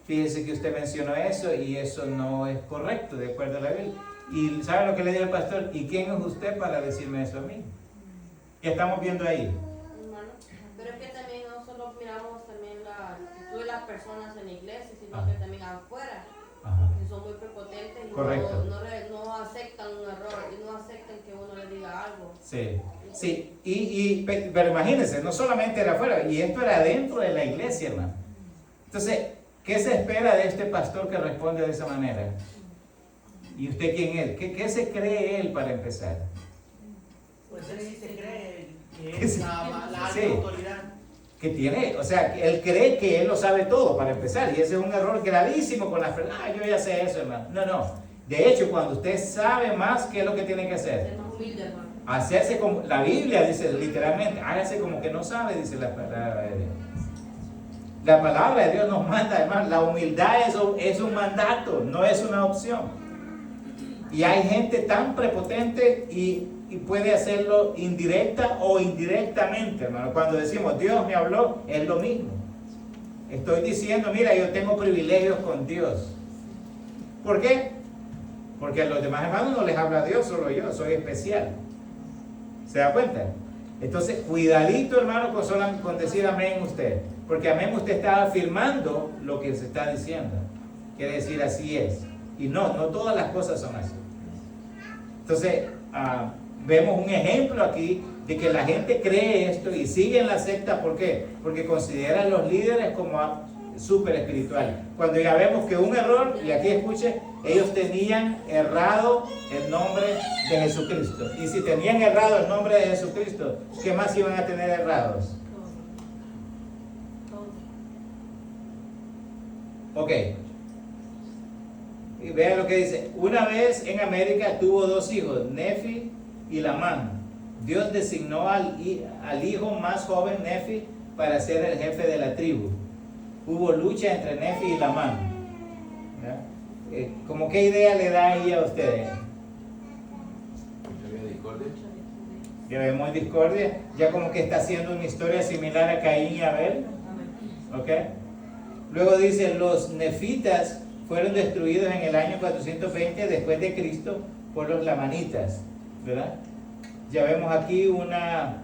fíjese que usted mencionó eso y eso no es correcto de acuerdo a la Biblia. Y ¿sabe lo que le dijo el pastor? ¿Y quién es usted para decirme eso a mí? ¿Qué estamos viendo ahí? Hermano, pero es que también no solo miramos también la actitud de las personas en la iglesia, sino que también afuera. Ajá. Que son muy prepotentes y Correcto. no aceptan un error y no aceptan que uno le diga algo. Sí, sí, pero imagínense, no solamente era afuera, y esto era dentro de la iglesia, hermano. Entonces, ¿qué se espera de este pastor que responde de esa manera? ¿Y usted quién es? ¿Qué se cree él para empezar? Pues él sí se cree que ¿Qué es se- la alta Sí. autoridad. Que tiene, o sea, él cree que él lo sabe todo para empezar, y ese es un error gravísimo con las personas. Yo ya sé eso, hermano. No. De hecho, cuando usted sabe más, ¿qué es lo que tiene que hacer? Ser más humilde, hermano. hacerse como, la Biblia dice literalmente, hágase como que no sabe, dice la palabra de Dios. La palabra de Dios nos manda, además, la humildad es un mandato, no es una opción. Y hay gente tan prepotente y puede hacerlo indirecta o indirectamente, hermano. Cuando decimos Dios me habló, es lo mismo. Estoy diciendo, mira, yo tengo privilegios con Dios. ¿Por qué? Porque a los demás hermanos no les habla Dios, solo yo, soy especial. ¿Se da cuenta? Entonces, cuidadito, hermano, con decir amén usted. Porque amén usted está afirmando lo que se está diciendo. Quiere decir así es. Y no todas las cosas son así. Entonces, vemos un ejemplo aquí de que la gente cree esto y sigue en la secta. ¿Por qué? Porque consideran los líderes como súper espirituales. Cuando ya vemos que un error, y aquí escuche, ellos tenían errado el nombre de Jesucristo. Y si tenían errado el nombre de Jesucristo, ¿qué más iban a tener errados? Ok. Y vean lo que dice. Una vez en América tuvo 2 hijos, Nefi y Lamán. Dios designó al hijo más joven, Nefi, para ser el jefe de la tribu. Hubo lucha entre Nefi y Lamán. ¿Cómo qué idea le da ahí a ustedes? Ya vemos discordia. Ya como que está haciendo una historia similar a Caín y Abel. ¿Ok? Luego dice, los nefitas fueron destruidos en el año 420 después de Cristo por los lamanitas, ¿verdad? Ya vemos aquí una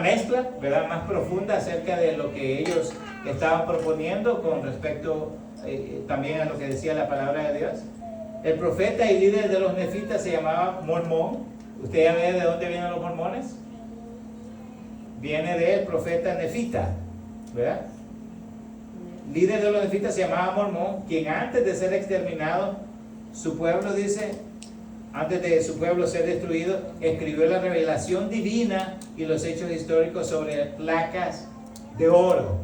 mezcla, ¿verdad?, más profunda acerca de lo que ellos estaban proponiendo con respecto también a lo que decía la palabra de Dios. El profeta y líder de los nefitas se llamaba Mormón. ¿Usted ya ve de dónde vienen los mormones? Viene del profeta nefita, ¿verdad? Líder de los nefitas se llamaba Mormón, quien antes de ser exterminado, su pueblo dice, antes de su pueblo ser destruido, escribió la revelación divina y los hechos históricos sobre placas de oro.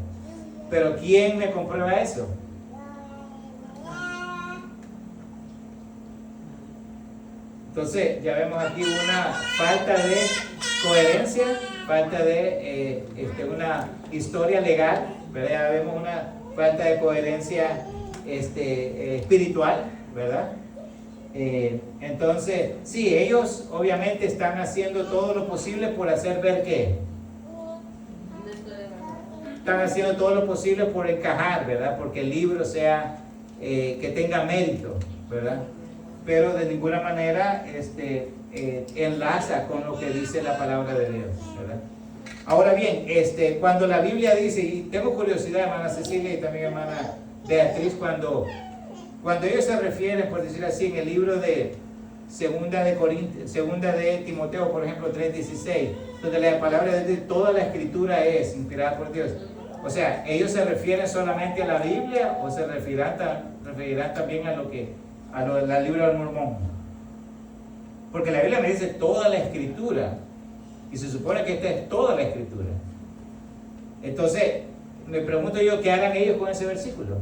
Pero ¿quién me comprueba eso? Entonces ya vemos aquí una falta de coherencia, falta de una historia legal, ¿verdad? Ya vemos una falta de coherencia espiritual, ¿verdad? Entonces, sí, ellos obviamente están haciendo todo lo posible por hacer ver qué. Están haciendo todo lo posible por encajar, ¿verdad? Porque el libro sea, que tenga mérito, ¿verdad? Pero de ninguna manera enlaza con lo que dice la palabra de Dios, ¿verdad? Ahora bien, cuando la Biblia dice, y tengo curiosidad, hermana Cecilia y también hermana Beatriz, cuando ellos se refieren, por decir así, en el libro de segunda de Timoteo, por ejemplo, 3:16, donde la palabra de Dios, toda la escritura es inspirada por Dios. O sea, ¿ellos se refieren solamente a la Biblia o se referirán también al libro del Mormón? Porque la Biblia me dice toda la escritura, y se supone que esta es toda la escritura. Entonces, me pregunto yo, ¿qué harán ellos con ese versículo?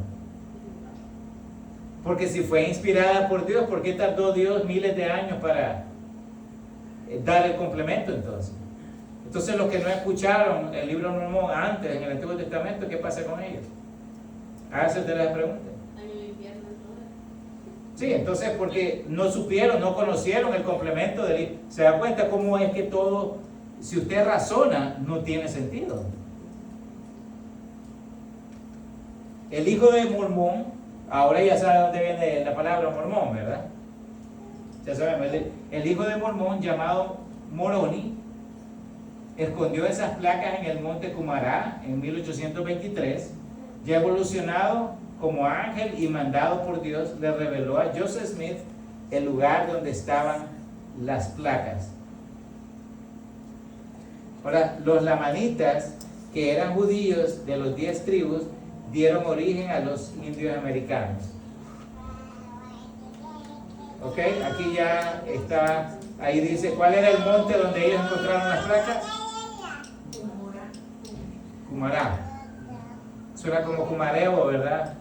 Porque si fue inspirada por Dios, ¿por qué tardó Dios miles de años para dar el complemento entonces? Entonces los que no escucharon el libro de Mormón antes, en el Antiguo Testamento, ¿qué pasa con ellos? Háganse ustedes la pregunta. Sí, entonces porque no supieron, no conocieron el complemento del libro. ¿Se da cuenta cómo es que todo, si usted razona, no tiene sentido? El hijo de Mormón, ahora ya sabe dónde viene la palabra Mormón, ¿verdad? Ya sabemos, el hijo de Mormón, llamado Moroni, escondió esas placas en el monte Cumará en 1823. Ya evolucionado como ángel y mandado por Dios, le reveló a Joseph Smith el lugar donde estaban las placas. Ahora, los lamanitas, que eran judíos de los 10 tribus, dieron origen a los indios americanos. Ok, aquí ya está, ahí dice, ¿cuál era el monte donde ellos encontraron las placas? Cumará. Suena como Cumareo, ¿verdad?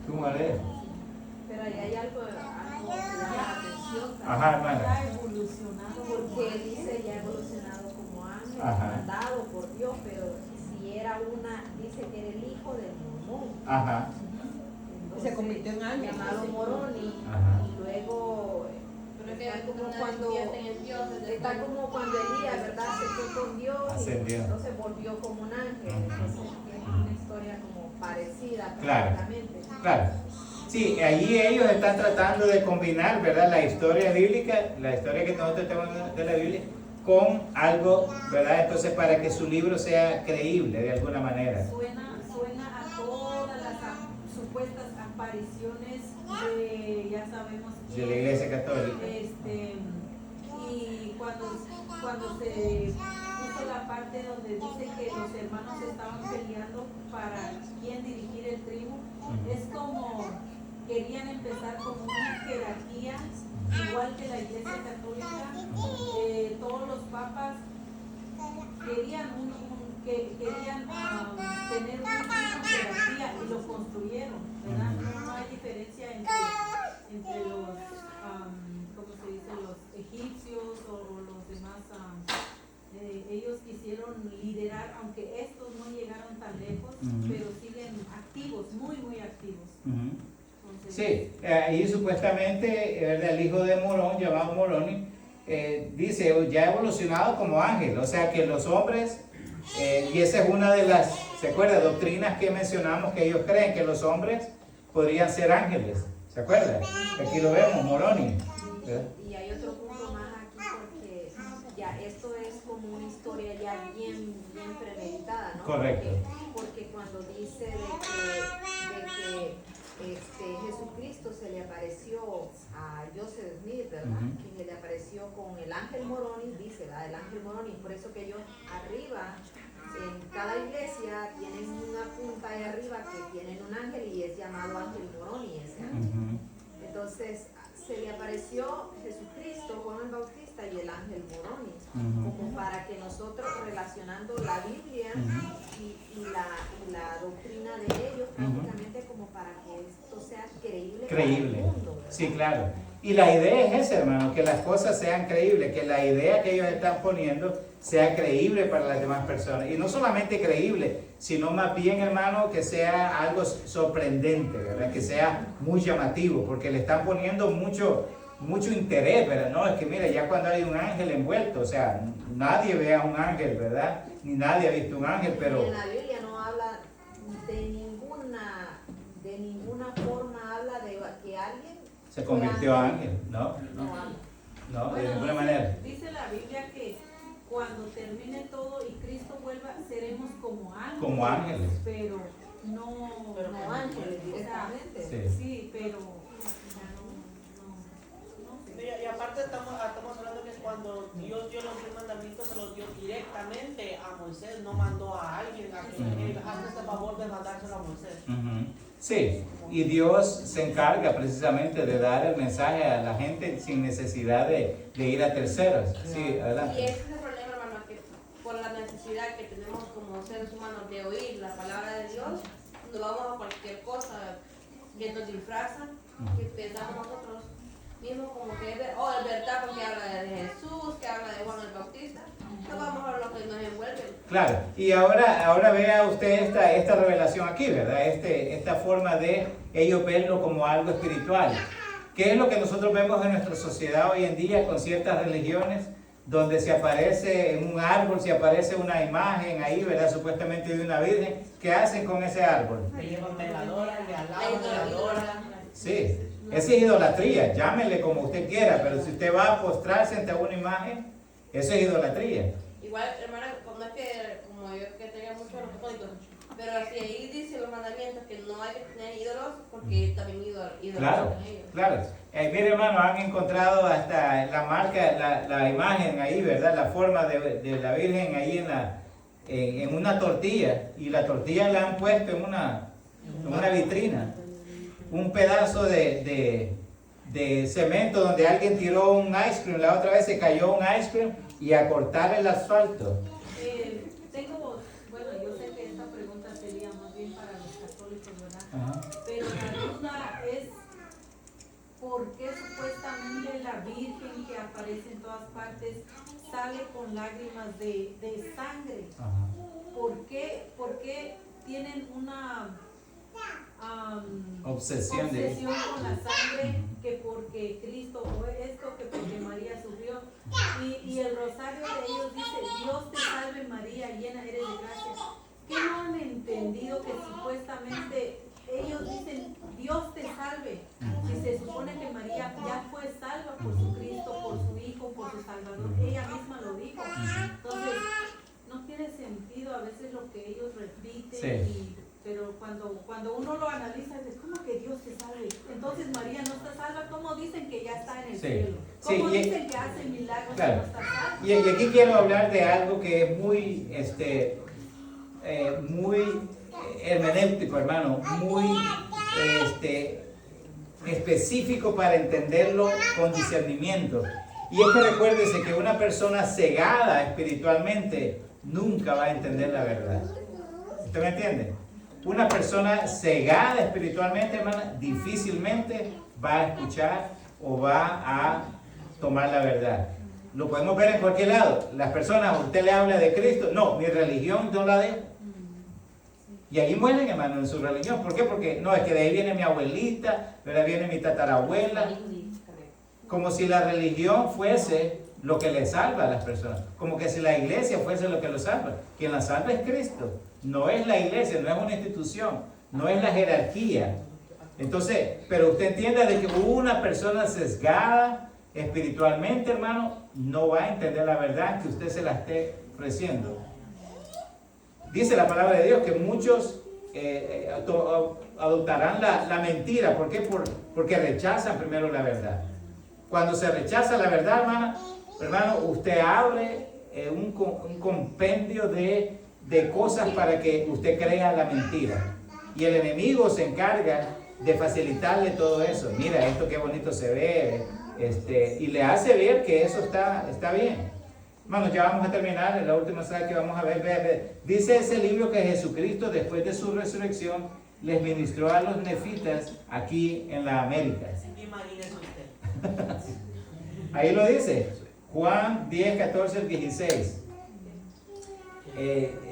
Cumareo. Pero ahí hay algo que llama la atención. Ajá, hermana. Ya evolucionado. Porque él dice ya evolucionado como ángel, Ajá. mandado por Dios, pero si era dice que era el hijo del mormón. Ajá. Se convirtió en ángel. Llamado Moroni, Ajá. y luego Pero que está como una cuando despierten en Dios, está como cuando Elías, ¿verdad? Se fue con Dios y Ascendió. entonces volvió como un ángel. Ujú. Entonces es una historia como parecida Claro. prácticamente. Claro. Sí, allí ellos están tratando de combinar, ¿verdad? La historia bíblica, la historia que nosotros tenemos de la Biblia, con algo, ¿verdad? Entonces, para que su libro sea creíble de alguna manera. Suena a todas las supuestas apariciones de, ya sabemos De la Iglesia Católica. Y cuando se puso la parte donde dice que los hermanos estaban peleando para quién dirigir el tribu, es como querían empezar con una jerarquía igual que la Iglesia Católica. Todos los papas querían tener una jerarquía y lo construyeron, ¿verdad? No hay diferencia entre los ¿cómo se dice? Los egipcios o los demás. Ellos quisieron liderar, aunque estos no llegaron tan lejos, pero siguen activos, muy activos. Entonces, Sí, ahí supuestamente el hijo de Morón, llamado Moroni, dice ya ha evolucionado como ángel, o sea que los hombres, y esa es una de las, ¿se acuerda? Doctrinas que mencionamos, que ellos creen que los hombres podrían ser ángeles, ¿se acuerda? Aquí lo vemos, Moroni. ¿verdad? Y hay otro punto más aquí porque ya esto es como una historia ya bien premeditada, ¿no? Correcto. Porque cuando dice de que Jesucristo se le apareció a Joseph Smith, ¿verdad? Que le apareció con el ángel Moroni, dice, ¿verdad? El ángel Moroni, por eso que ellos arriba, en cada iglesia tienen una punta de arriba que tienen un ángel y es llamado ángel Moroni ese ángel. Entonces se le apareció Jesucristo, Juan el Bautista y el ángel Moroni, como para que nosotros relacionando la Biblia y la doctrina de ellos, prácticamente como para que esto sea creíble para el mundo, ¿verdad? Sí, claro. Y la idea es esa, hermano, que las cosas sean creíbles, que la idea que ellos están poniendo sea creíble para las demás personas. Y no solamente creíble, sino más bien, hermano, que sea algo sorprendente, ¿verdad? Que sea muy llamativo, porque le están poniendo mucho interés, ¿verdad? No, es que mira, ya cuando hay un ángel envuelto, o sea, nadie ve a un ángel, ¿verdad? Ni nadie ha visto un ángel, pero... Y en la Biblia no habla de ninguna forma habla de que alguien se convirtió a ángel, ¿no? no habla. No, de bueno, ninguna manera. dice la Biblia que cuando termine todo y Cristo vuelva, seremos como ángeles. Como ángeles. Pero no No ángeles directamente. Sí. Sí, pero Y aparte estamos hablando que cuando Dios dio los 10 mandamientos se los dio directamente a Moisés, no mandó a alguien a que haga este favor de mandárselo a Moisés. Sí, y Dios se encarga precisamente de dar el mensaje a la gente sin necesidad de ir a terceros. Sí, Y adelante. ese es el problema, hermano, que por la necesidad que tenemos como seres humanos de oír la palabra de Dios, cuando vamos a cualquier cosa que nos disfrazan, que pensamos nosotros mismos como que es verdad porque habla de Jesús, que habla de Juan el Bautista, no vamos a lo que nos envuelve. Claro, y ahora vea usted esta revelación aquí, ¿verdad? Esta forma de ellos verlo como algo espiritual. ¿Qué es lo que nosotros vemos en nuestra sociedad hoy en día con ciertas religiones? Donde se aparece en un árbol, se aparece una imagen ahí, ¿verdad? Supuestamente de una virgen. ¿Qué hacen con ese árbol? Le llevan veladoras, le La alaban veladoras. Sí, esa es idolatría, llámele como usted quiera, pero si usted va a postrarse ante una imagen, eso es idolatría. Igual, hermana, no es que como yo que tenga mucho de los católicos, pero si ahí dice los mandamientos que no hay que tener ídolos, porque también ídolos Claro, ellos. claro. Mire, hermano, han encontrado hasta la marca, la imagen ahí, ¿verdad? La forma de la Virgen ahí en una tortilla, y la tortilla la han puesto en una vitrina. Un pedazo de cemento donde alguien tiró un ice cream, la otra vez se cayó un ice cream y a cortar el asfalto. bueno, yo sé que esta pregunta sería más bien para los católicos, ¿verdad? Ajá. Pero la duda es por qué supuestamente sale la Virgen que aparece en todas partes, sale con lágrimas de sangre. Ajá. ¿Por qué? Porque tienen una Obsesión con la sangre, que porque Cristo fue esto, que porque María sufrió. Y el rosario de ellos dice, Dios te salve María, llena eres de gracia. ¿Qué no han entendido que supuestamente ellos dicen, Dios te salve? Si se supone que María ya fue salva por su Cristo, por su Hijo, por su Salvador, ella misma lo dijo. Entonces, no tiene sentido a veces lo que ellos repiten, Sí. pero cuando uno lo analiza, dice, ¿cómo que Dios te salve? Entonces María no está salva, ¿cómo dicen que ya está en el Sí. cielo? Sí, ¿Cómo y- dicen que hace milagros Claro. y no está salva? Y aquí quiero hablar de algo que es muy, muy hermenéutico, hermano, muy específico para entenderlo con discernimiento. Y es que recuérdese que una persona cegada espiritualmente nunca va a entender la verdad. ¿Usted me entiende? Una persona cegada espiritualmente, hermana, difícilmente va a escuchar o va a tomar la verdad. Lo podemos ver en cualquier lado. Las personas, usted le habla de Cristo, no, mi religión no la dejo. Y ahí mueren, hermano, en su religión. ¿Por qué? Porque no, es que de ahí viene mi abuelita, de ahí viene mi tatarabuela. Como si la religión fuese lo que le salva a las personas. Como que si la iglesia fuese lo que lo salva. Quien la salva es Cristo. No es la iglesia, no es una institución, no es la jerarquía. Entonces, pero usted entienda de que una persona sesgada espiritualmente, hermano, no va a entender la verdad que usted se la esté ofreciendo. Dice la palabra de Dios que muchos adoptarán la mentira. ¿Por qué? Porque rechazan primero la verdad. Cuando se rechaza la verdad, hermano, usted abre un compendio de cosas para que usted crea la mentira. Y el enemigo se encarga de facilitarle todo eso. Mira, esto qué bonito se ve. Y le hace ver que eso está bien. Hermanos, ya vamos a terminar. En la última slide que vamos a ver. Dice ese libro que Jesucristo, después de su resurrección, les ministró a los nefitas aquí en la América. Imagínese usted. Ahí lo dice. Juan 10, 14, 16.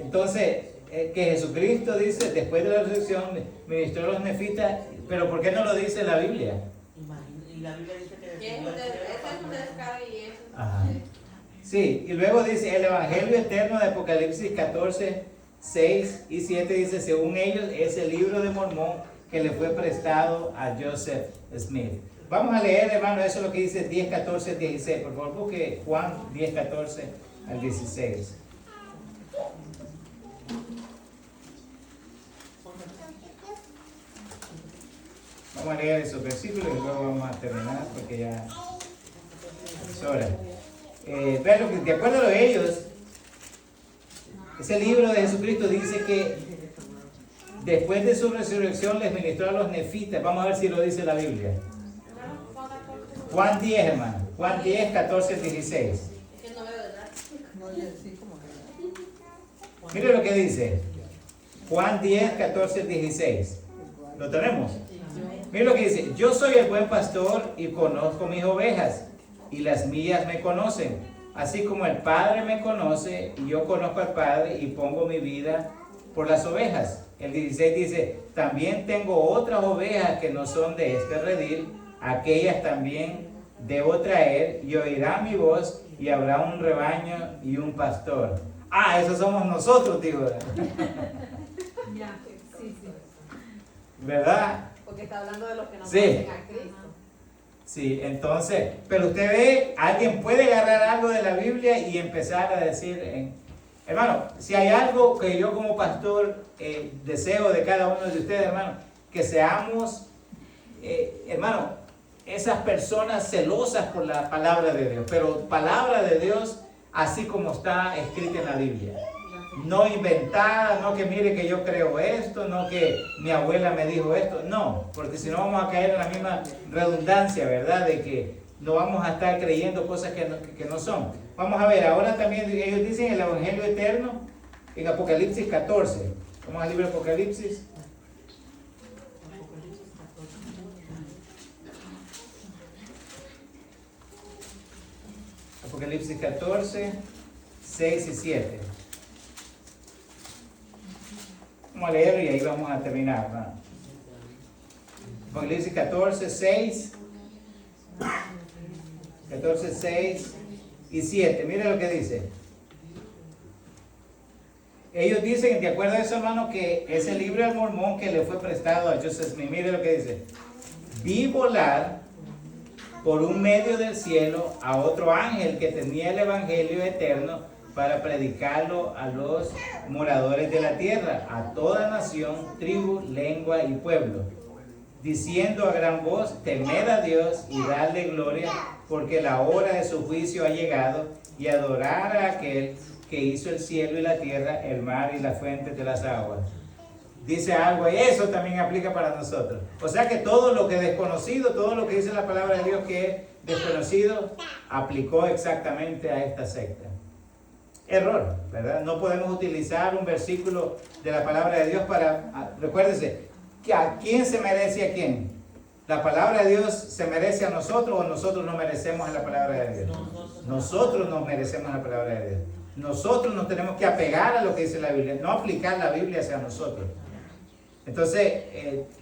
Entonces, que Jesucristo dice, después de la resurrección, ministró a los nefitas. Pero ¿por qué no lo dice la Biblia? Y la Biblia dice que Y eso es un descargo y eso. Ajá. Sí, y luego dice el Evangelio eterno de Apocalipsis 14, 6 y 7 dice, según ellos es el libro de Mormón que le fue prestado a Joseph Smith. Vamos a leer, hermano, eso es lo que dice 10, 14, 16. Por favor, busque Juan 10, 14 al 16. Vamos a leer esos versículos y luego vamos a terminar porque ya es hora. Vean lo que, de acuerdo a ellos, ese libro de Jesucristo dice que después de su resurrección les ministró a los nefitas. Vamos a ver si lo dice la Biblia. Juan 10, hermano. Juan 10, 14, 16. Es que no veo detrás. Mire lo que dice. Juan 10, 14, 16. ¿Lo tenemos? Mire lo que dice. Yo soy el buen pastor y conozco mis ovejas, y las mías me conocen, así como el Padre me conoce y yo conozco al Padre y pongo mi vida por las ovejas. El 16 dice, también tengo otras ovejas que no son de este redil, aquellas también debo traer y oirá mi voz y habrá un rebaño y un pastor. Ah, esos somos nosotros, digo. Ya, sí. ¿Verdad? Porque está hablando de los que no Sí. conocen a Cristo. Sí, entonces, pero usted ve, alguien puede agarrar algo de la Biblia y empezar a decir, hermano, si hay algo que yo como pastor deseo de cada uno de ustedes, hermano, que seamos, hermano, esas personas celosas por la palabra de Dios, pero palabra de Dios así como está escrita en la Biblia. No inventada, no que mire que yo creo esto, no que mi abuela me dijo esto, no, porque si no vamos a caer en la misma redundancia, ¿verdad? De que no vamos a estar creyendo cosas que no son. Vamos a ver, ahora también ellos dicen el Evangelio eterno en Apocalipsis 14. Vamos al libro de Apocalipsis. Apocalipsis 14, 6 y 7. Vamos a leerlo y ahí vamos a terminar, ¿no? Apocalipsis 14, 6 y 7. Mire lo que dice. Ellos dicen, de acuerdo a eso, hermano, que ese libro del Mormón que le fue prestado a Joseph Smith, mire lo que dice. Vi volar por un medio del cielo a otro ángel que tenía el evangelio eterno para predicarlo a los moradores de la tierra, a toda nación, tribu, lengua y pueblo, diciendo a gran voz, temed a Dios y dadle gloria, porque la hora de su juicio ha llegado, y adorar a aquel que hizo el cielo y la tierra, el mar y las fuentes de las aguas. Dice algo, y eso también aplica para nosotros. O sea que todo lo que es desconocido, todo lo que dice la palabra de Dios que es desconocido, aplicó exactamente a esta secta. Error, ¿verdad? No podemos utilizar un versículo de la palabra de Dios para, recuérdese, que ¿a quién se merece a quién? ¿La palabra de Dios se merece a nosotros o nosotros nos merecemos a la palabra de Dios? Nosotros nos merecemos la palabra de Dios. Nosotros nos tenemos que apegar a lo que dice la Biblia, no aplicar la Biblia hacia nosotros. Entonces,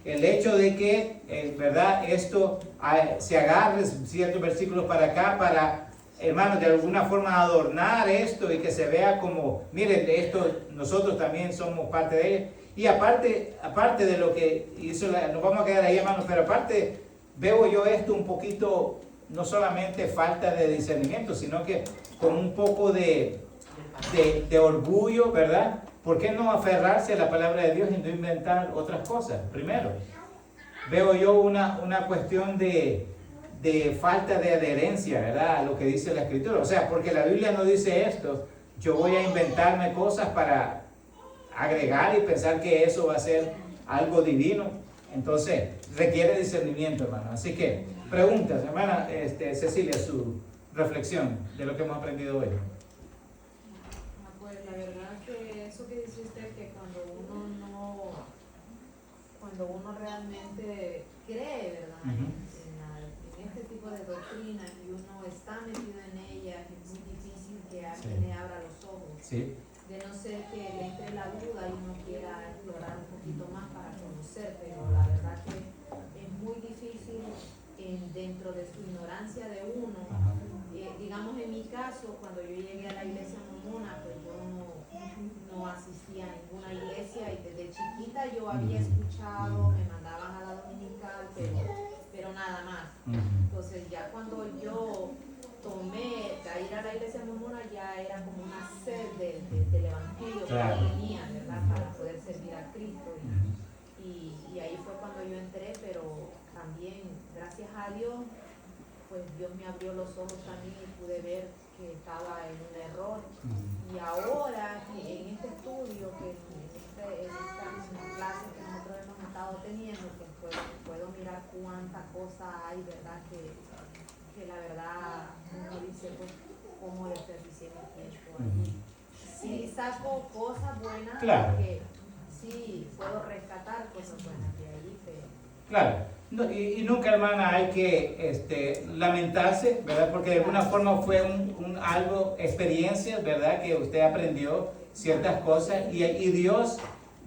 el hecho de que, ¿verdad? Esto se agarre ciertos versículos para acá, para, hermanos, de alguna forma adornar esto y que se vea como, miren, esto, nosotros también somos parte de ello. Y aparte de lo que hizo, nos vamos a quedar ahí, hermanos, pero aparte veo yo esto un poquito, no solamente falta de discernimiento, sino que con un poco de orgullo, ¿verdad? ¿Por qué no aferrarse a la palabra de Dios y no inventar otras cosas? Primero, veo yo una cuestión de falta de adherencia, ¿verdad? A lo que dice la Escritura. O sea, porque la Biblia no dice esto, yo voy a inventarme cosas para agregar y pensar que eso va a ser algo divino. Entonces, requiere discernimiento, hermano. Así que, preguntas, hermana Cecilia, su reflexión de lo que hemos aprendido hoy. Pues la verdad que eso que dice usted, que cuando uno realmente cree, ¿verdad? En este tipo de doctrinas y uno está metido en ellas, es muy difícil que alguien le abra los ojos. Sí. De no ser que le entre la duda y uno quiera explorar un poquito más para conocer, pero la verdad que es muy difícil dentro de su ignorancia de uno. Digamos en mi caso, cuando yo llegué a la iglesia mormona, pues yo no asistía a ninguna iglesia y desde chiquita yo había escuchado, me mandaban a la dominical, pero nada más. Entonces ya cuando yo tomé a ir a la iglesia mormona, ya era como una sed del evangelio que yo tenía, ¿verdad? Para poder servir a Cristo. Y ahí fue cuando yo entré, pero también, gracias a Dios, pues Dios me abrió los ojos también y pude ver que estaba en un error. Y ahora, en este estudio, en estas clases que nosotros hemos estado teniendo, pues puedo mirar cuánta cosa hay, ¿verdad? Que la verdad uno dice, pues, cómo desperdicié mi tiempo aquí. Sí saco cosas buenas, claro, porque sí puedo rescatar cosas buenas de ahí, pero... Claro. No, y nunca, hermana, hay que lamentarse, ¿verdad? Porque de alguna forma fue algo, experiencias, ¿verdad? Que usted aprendió ciertas cosas y Dios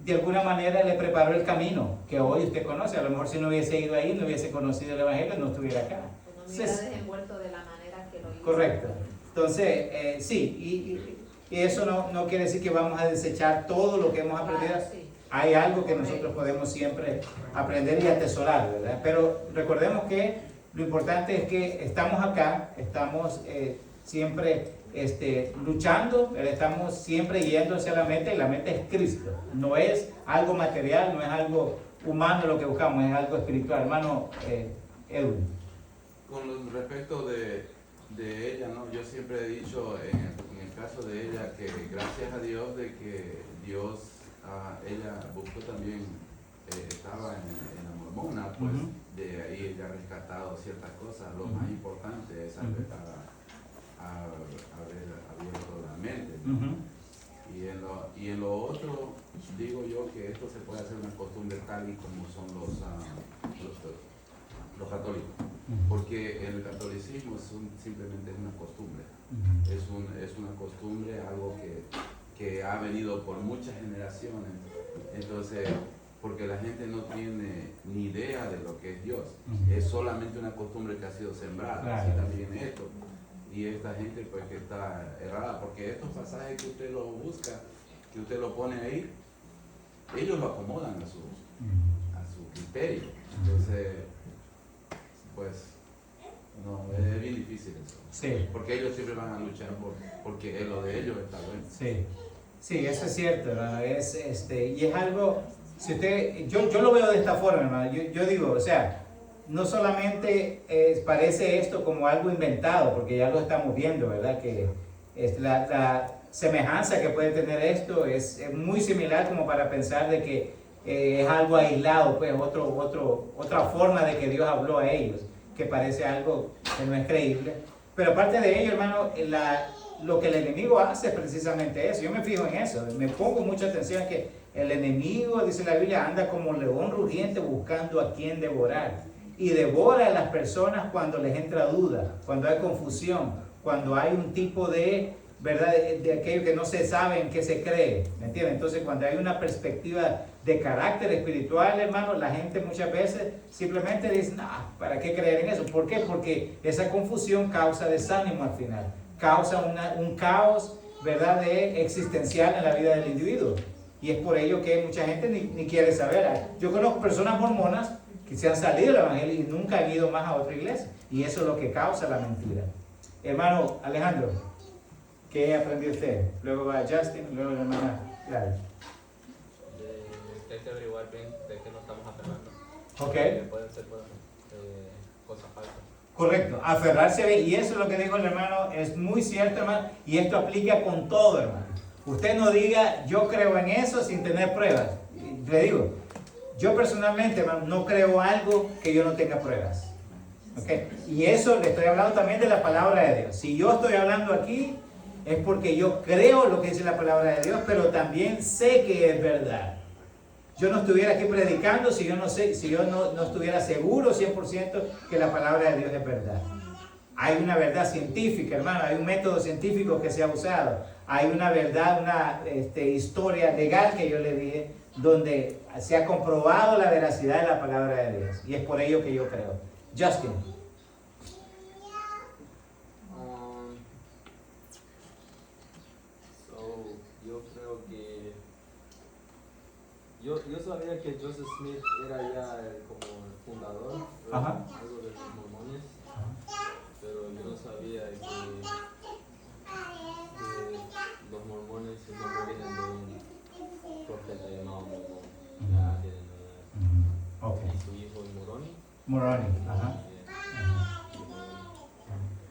de alguna manera le preparó el camino que hoy usted conoce. A lo mejor si no hubiese ido ahí, no hubiese conocido el Evangelio, no estuviera acá. No me hubiera desenvuelto de la manera que lo hice. Correcto. Entonces, sí, y eso no quiere decir que vamos a desechar todo lo que hemos aprendido. Claro, sí. Hay algo que nosotros podemos siempre aprender y atesorar, ¿verdad? Pero recordemos que lo importante es que estamos acá, estamos siempre luchando, ¿verdad? Estamos siempre yendo hacia la meta y la meta es Cristo. No es algo material, no es algo humano lo que buscamos, es algo espiritual. Hermano Edwin. Con respecto de ella, ¿no? Yo siempre he dicho en el caso de ella que gracias a Dios de que Dios... ella buscó también, estaba en la mormona, pues de ahí ella ha rescatado ciertas cosas. Lo más importante es haber abierto la mente, ¿no? Y en lo otro, digo yo que esto se puede hacer una costumbre tal y como son los católicos. porque el catolicismo simplemente es una costumbre. Es una costumbre, algo que ha venido por muchas generaciones. Entonces, porque la gente no tiene ni idea de lo que es Dios. Es solamente una costumbre que ha sido sembrada. Claro. Así también esto. Y esta gente pues que está errada, porque estos pasajes que usted los busca, que usted lo pone ahí, ellos lo acomodan a su criterio. Entonces, pues, no, es bien difícil eso. Sí. Porque ellos siempre van a luchar porque lo de ellos está bueno. Sí, sí, eso es cierto, hermano. Y es algo, si usted, yo lo veo de esta forma, hermano. Yo digo, o sea, no solamente parece esto como algo inventado, porque ya lo estamos viendo, ¿verdad? Que la semejanza que puede tener esto es muy similar como para pensar de que es algo aislado, pues otra forma de que Dios habló a ellos, que parece algo que no es creíble. Pero aparte de ello, hermano, lo que el enemigo hace es precisamente eso. Yo me fijo en eso, me pongo mucha atención que el enemigo, dice la Biblia, anda como león rugiente buscando a quien devorar. Y devora a las personas cuando les entra duda, cuando hay confusión, cuando hay un tipo de, ¿verdad? De aquello que no se sabe en qué se cree, ¿me entiendes? Entonces, cuando hay una perspectiva de carácter espiritual, hermano, la gente muchas veces simplemente dice, no, ¿para qué creer en eso? ¿Por qué? Porque esa confusión causa desánimo al final, causa un caos, ¿verdad? De existencial en la vida del individuo. Y es por ello que mucha gente ni quiere saber. Yo conozco personas mormonas que se han salido del evangelio y nunca han ido más a otra iglesia. Y eso es lo que causa la mentira. Hermano Alejandro, ¿qué aprendió usted? Luego va Justin, luego la hermana Gladys. Que hay que averiguar bien de qué nos estamos aferrando. Ok. Que pueden ser cosas falsas. Correcto, aferrarse bien. Y eso es lo que dijo el hermano, es muy cierto, hermano. Y esto aplica con todo, hermano. Usted no diga, yo creo en eso sin tener pruebas. Le digo, yo personalmente, hermano, no creo algo que yo no tenga pruebas. ¿Okay? Y eso le estoy hablando también de la palabra de Dios. Si yo estoy hablando aquí, es porque yo creo lo que dice la palabra de Dios, pero también sé que es verdad. Yo no estuviera aquí predicando si yo no estuviera seguro 100% que la palabra de Dios es verdad. Hay una verdad científica, hermano, hay un método científico que se ha usado. Hay una verdad, una historia legal que yo le dije, donde se ha comprobado la veracidad de la palabra de Dios. Y es por ello que yo creo. Justin. Yo creo que yo sabía que Joseph Smith era ya como el fundador, algo de los mormones, pero yo no sabía que los mormones no vienen de un profeta llamado Mormón. Y su hijo es Moroni. Moroni,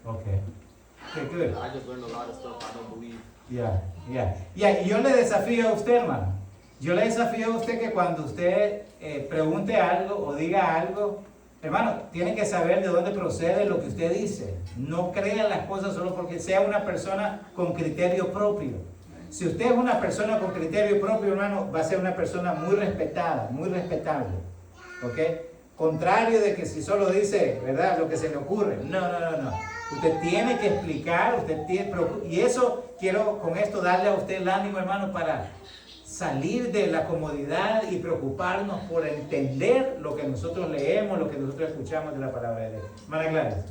Okay. Okay, good. I just learned a lot of stuff I don't believe. Y yo le desafío a usted, hermano. Yo le desafío a usted que cuando usted pregunte algo o diga algo, hermano, tiene que saber de dónde procede lo que usted dice. No crea las cosas solo porque sea una persona con criterio propio. Si usted es una persona con criterio propio, hermano, va a ser una persona muy respetada, muy respetable. ¿Ok? Contrario de que si solo dice, ¿verdad?, lo que se le ocurre. No. Usted tiene que explicar, y eso quiero con esto darle a usted el ánimo, hermano, para salir de la comodidad y preocuparnos por entender lo que nosotros leemos, lo que nosotros escuchamos de la palabra de Dios. Hermana Gladys.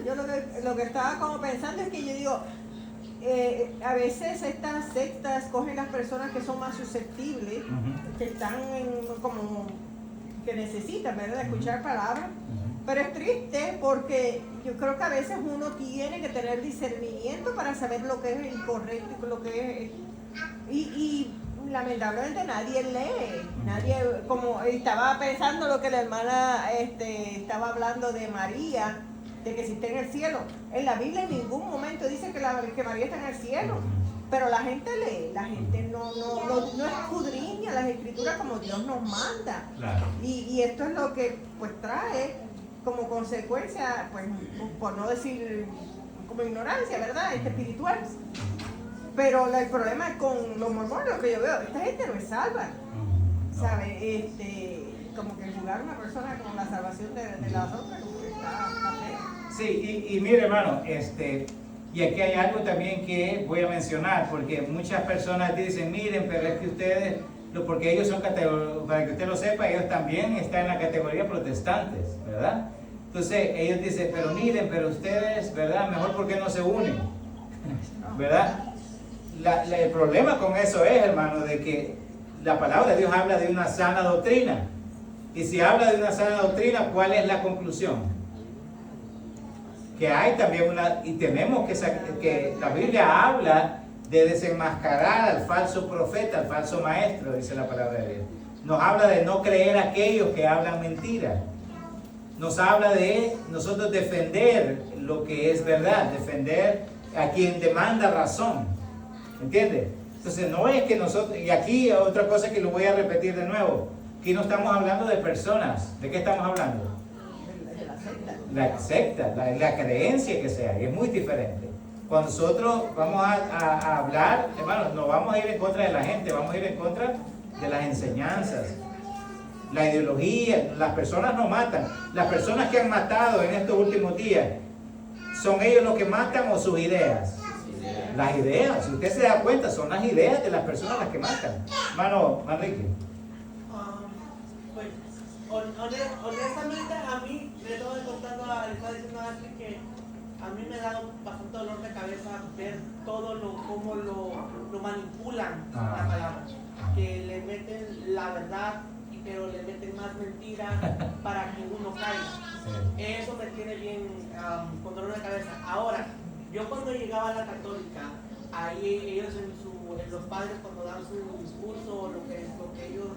Yo lo que estaba como pensando es que yo digo, a veces estas sectas cogen las personas que son más susceptibles, que están como que necesitan, ¿verdad?, escuchar palabras. Pero es triste porque yo creo que a veces uno tiene que tener discernimiento para saber lo que es incorrecto y lo que es. Y lamentablemente nadie lee, como estaba pensando lo que la hermana estaba hablando de María, de que si está en el cielo. En la Biblia en ningún momento dice que María está en el cielo. Pero la gente lee, la gente no escudriña las escrituras como Dios nos manda. Claro. Y esto es lo que pues trae como consecuencia, pues por no decir como ignorancia, ¿verdad?, espiritual. Pero el problema es con los mormones, lo que yo veo, esta gente no es salva, ¿sabe? como que jugar a una persona con la salvación de las otras, como que está feo. Sí, y mire hermano, y aquí hay algo también que voy a mencionar, porque muchas personas dicen, miren, pero es que ustedes, porque ellos son, para que usted lo sepa, ellos también están en la categoría protestantes, ¿verdad? Entonces ellos dicen, pero miren, pero ustedes, ¿verdad? Mejor porque no se unen, ¿verdad? El problema con eso es, hermano, de que la palabra de Dios habla de una sana doctrina. Y si habla de una sana doctrina, ¿cuál es la conclusión? Que hay también y tenemos que la Biblia habla de desenmascarar al falso profeta, al falso maestro, dice la palabra de Dios. Nos habla de no creer a aquellos que hablan mentira. Nos habla de nosotros defender lo que es verdad, defender a quien demanda razón. ¿Entiende? Entonces no es que nosotros, y aquí otra cosa que lo voy a repetir de nuevo, aquí no estamos hablando de personas. ¿De qué estamos hablando? La secta, la creencia que sea, y es muy diferente. Cuando nosotros vamos a hablar, hermanos, no vamos a ir en contra de la gente, vamos a ir en contra de las enseñanzas, la ideología. Las personas no matan. Las personas que han matado en estos últimos días, ¿son ellos los que matan o sus ideas? Las ideas, si usted se da cuenta, son las ideas de las personas las que matan. Hermano Manrique. Pues, honestamente, a mí, le estaba contando, le estaba diciendo a Ashley que a mí me ha dado bastante dolor de cabeza ver cómo lo manipulan la palabra. Que le meten la verdad, pero le meten más mentira para que uno caiga. Eso me tiene bien con dolor de cabeza. Ahora, yo cuando llegaba a la católica, ahí ellos los padres cuando dan su discurso, o lo que ellos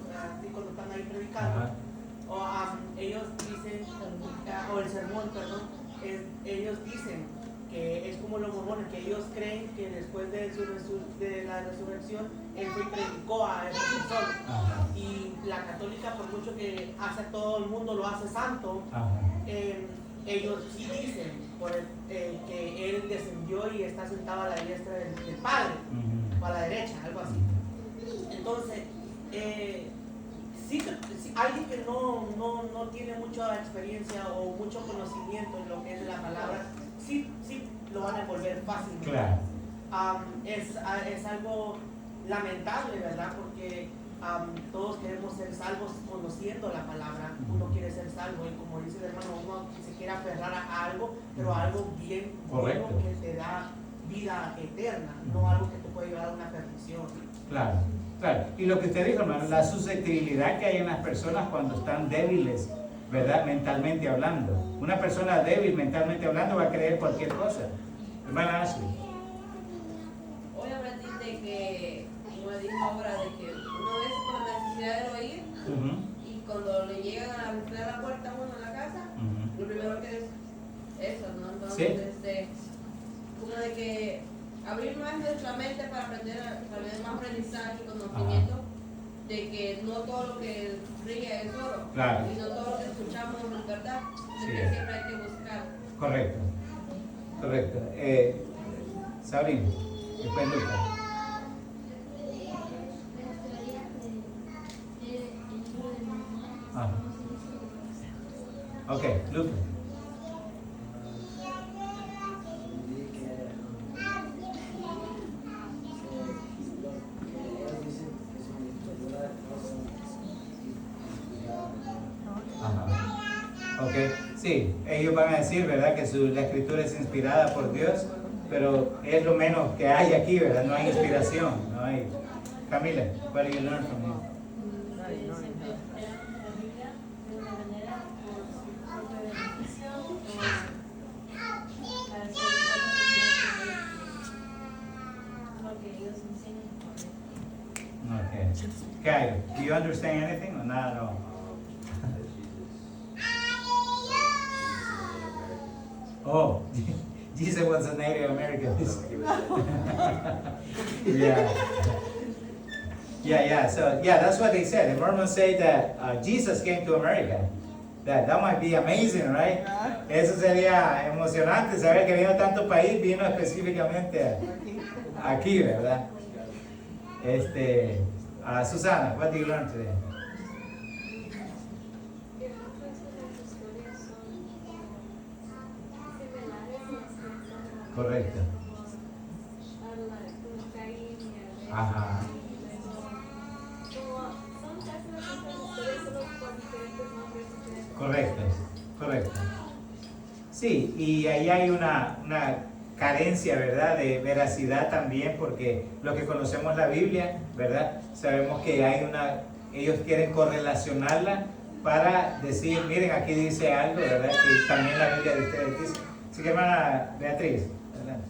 cuando están ahí predicando, ellos dicen, o el sermón, perdón, ellos dicen que es como los mormones, que ellos creen que después de la resurrección, él fue y predicó a esa persona. Y la católica, por mucho que hace todo el mundo, lo hace santo, ellos sí dicen que él descendió y está sentado a la diestra del Padre, o a la derecha, algo así. Entonces, sí, alguien que no tiene mucha experiencia o mucho conocimiento en lo que es la palabra, sí lo van a envolver fácilmente. Claro. Es algo lamentable, ¿verdad? Porque todos queremos ser salvos conociendo la palabra. Uno quiere ser salvo y, como dice el hermano, uno se quiere aferrar a algo, pero a algo bien bueno que te da vida eterna, no algo que te puede llevar a una perdición. Claro, claro. Y lo que usted dijo, hermano, la susceptibilidad que hay en las personas cuando están débiles, ¿verdad? Mentalmente hablando. Una persona débil mentalmente hablando va a creer cualquier cosa. Hermana Ashley. Hoy aprendí de que, como le dije ahora, de que uno a veces por la necesidad de oír, y cuando le llegan a abrir la puerta a uno en la casa, lo primero que es eso, ¿no? Entonces, como de que abrir más nuestra mente para aprender, para tener más aprendizaje y conocimiento, de que no todo lo que brilla es oro, y no todo lo que escuchamos es verdad, de que siempre hay que buscar. Correcto, correcto. Sabrina, después Lucas. Ok, Lucas. Okay. Sí, ellos van a decir, ¿verdad?, que la escritura es inspirada por Dios, pero es lo menos que hay aquí, ¿verdad? No hay inspiración, no hay. Camila, what do you learn from him? Okay. Kyle, do you understand anything or not at all? Oh, Jesus was a Native American. Yeah. So that's what they said. The Mormons say that Jesus came to America. That might be amazing, right? Eso sería emocionante saber que vino a tanto país, vino específicamente aquí, ¿verdad? Susana, what did you learn today? Correcto. Caín y Abel. Ajá. Son casi las mismas historias, solo con diferentes nombres, diferentes. Correcto, correcto. Sí, y ahí hay una carencia, ¿verdad?, de veracidad también, porque los que conocemos la Biblia, ¿verdad?, sabemos que ellos quieren correlacionarla para decir, miren, aquí dice algo, ¿verdad?, que también la Biblia de ustedes dice. Así que, hermana Beatriz, adelante.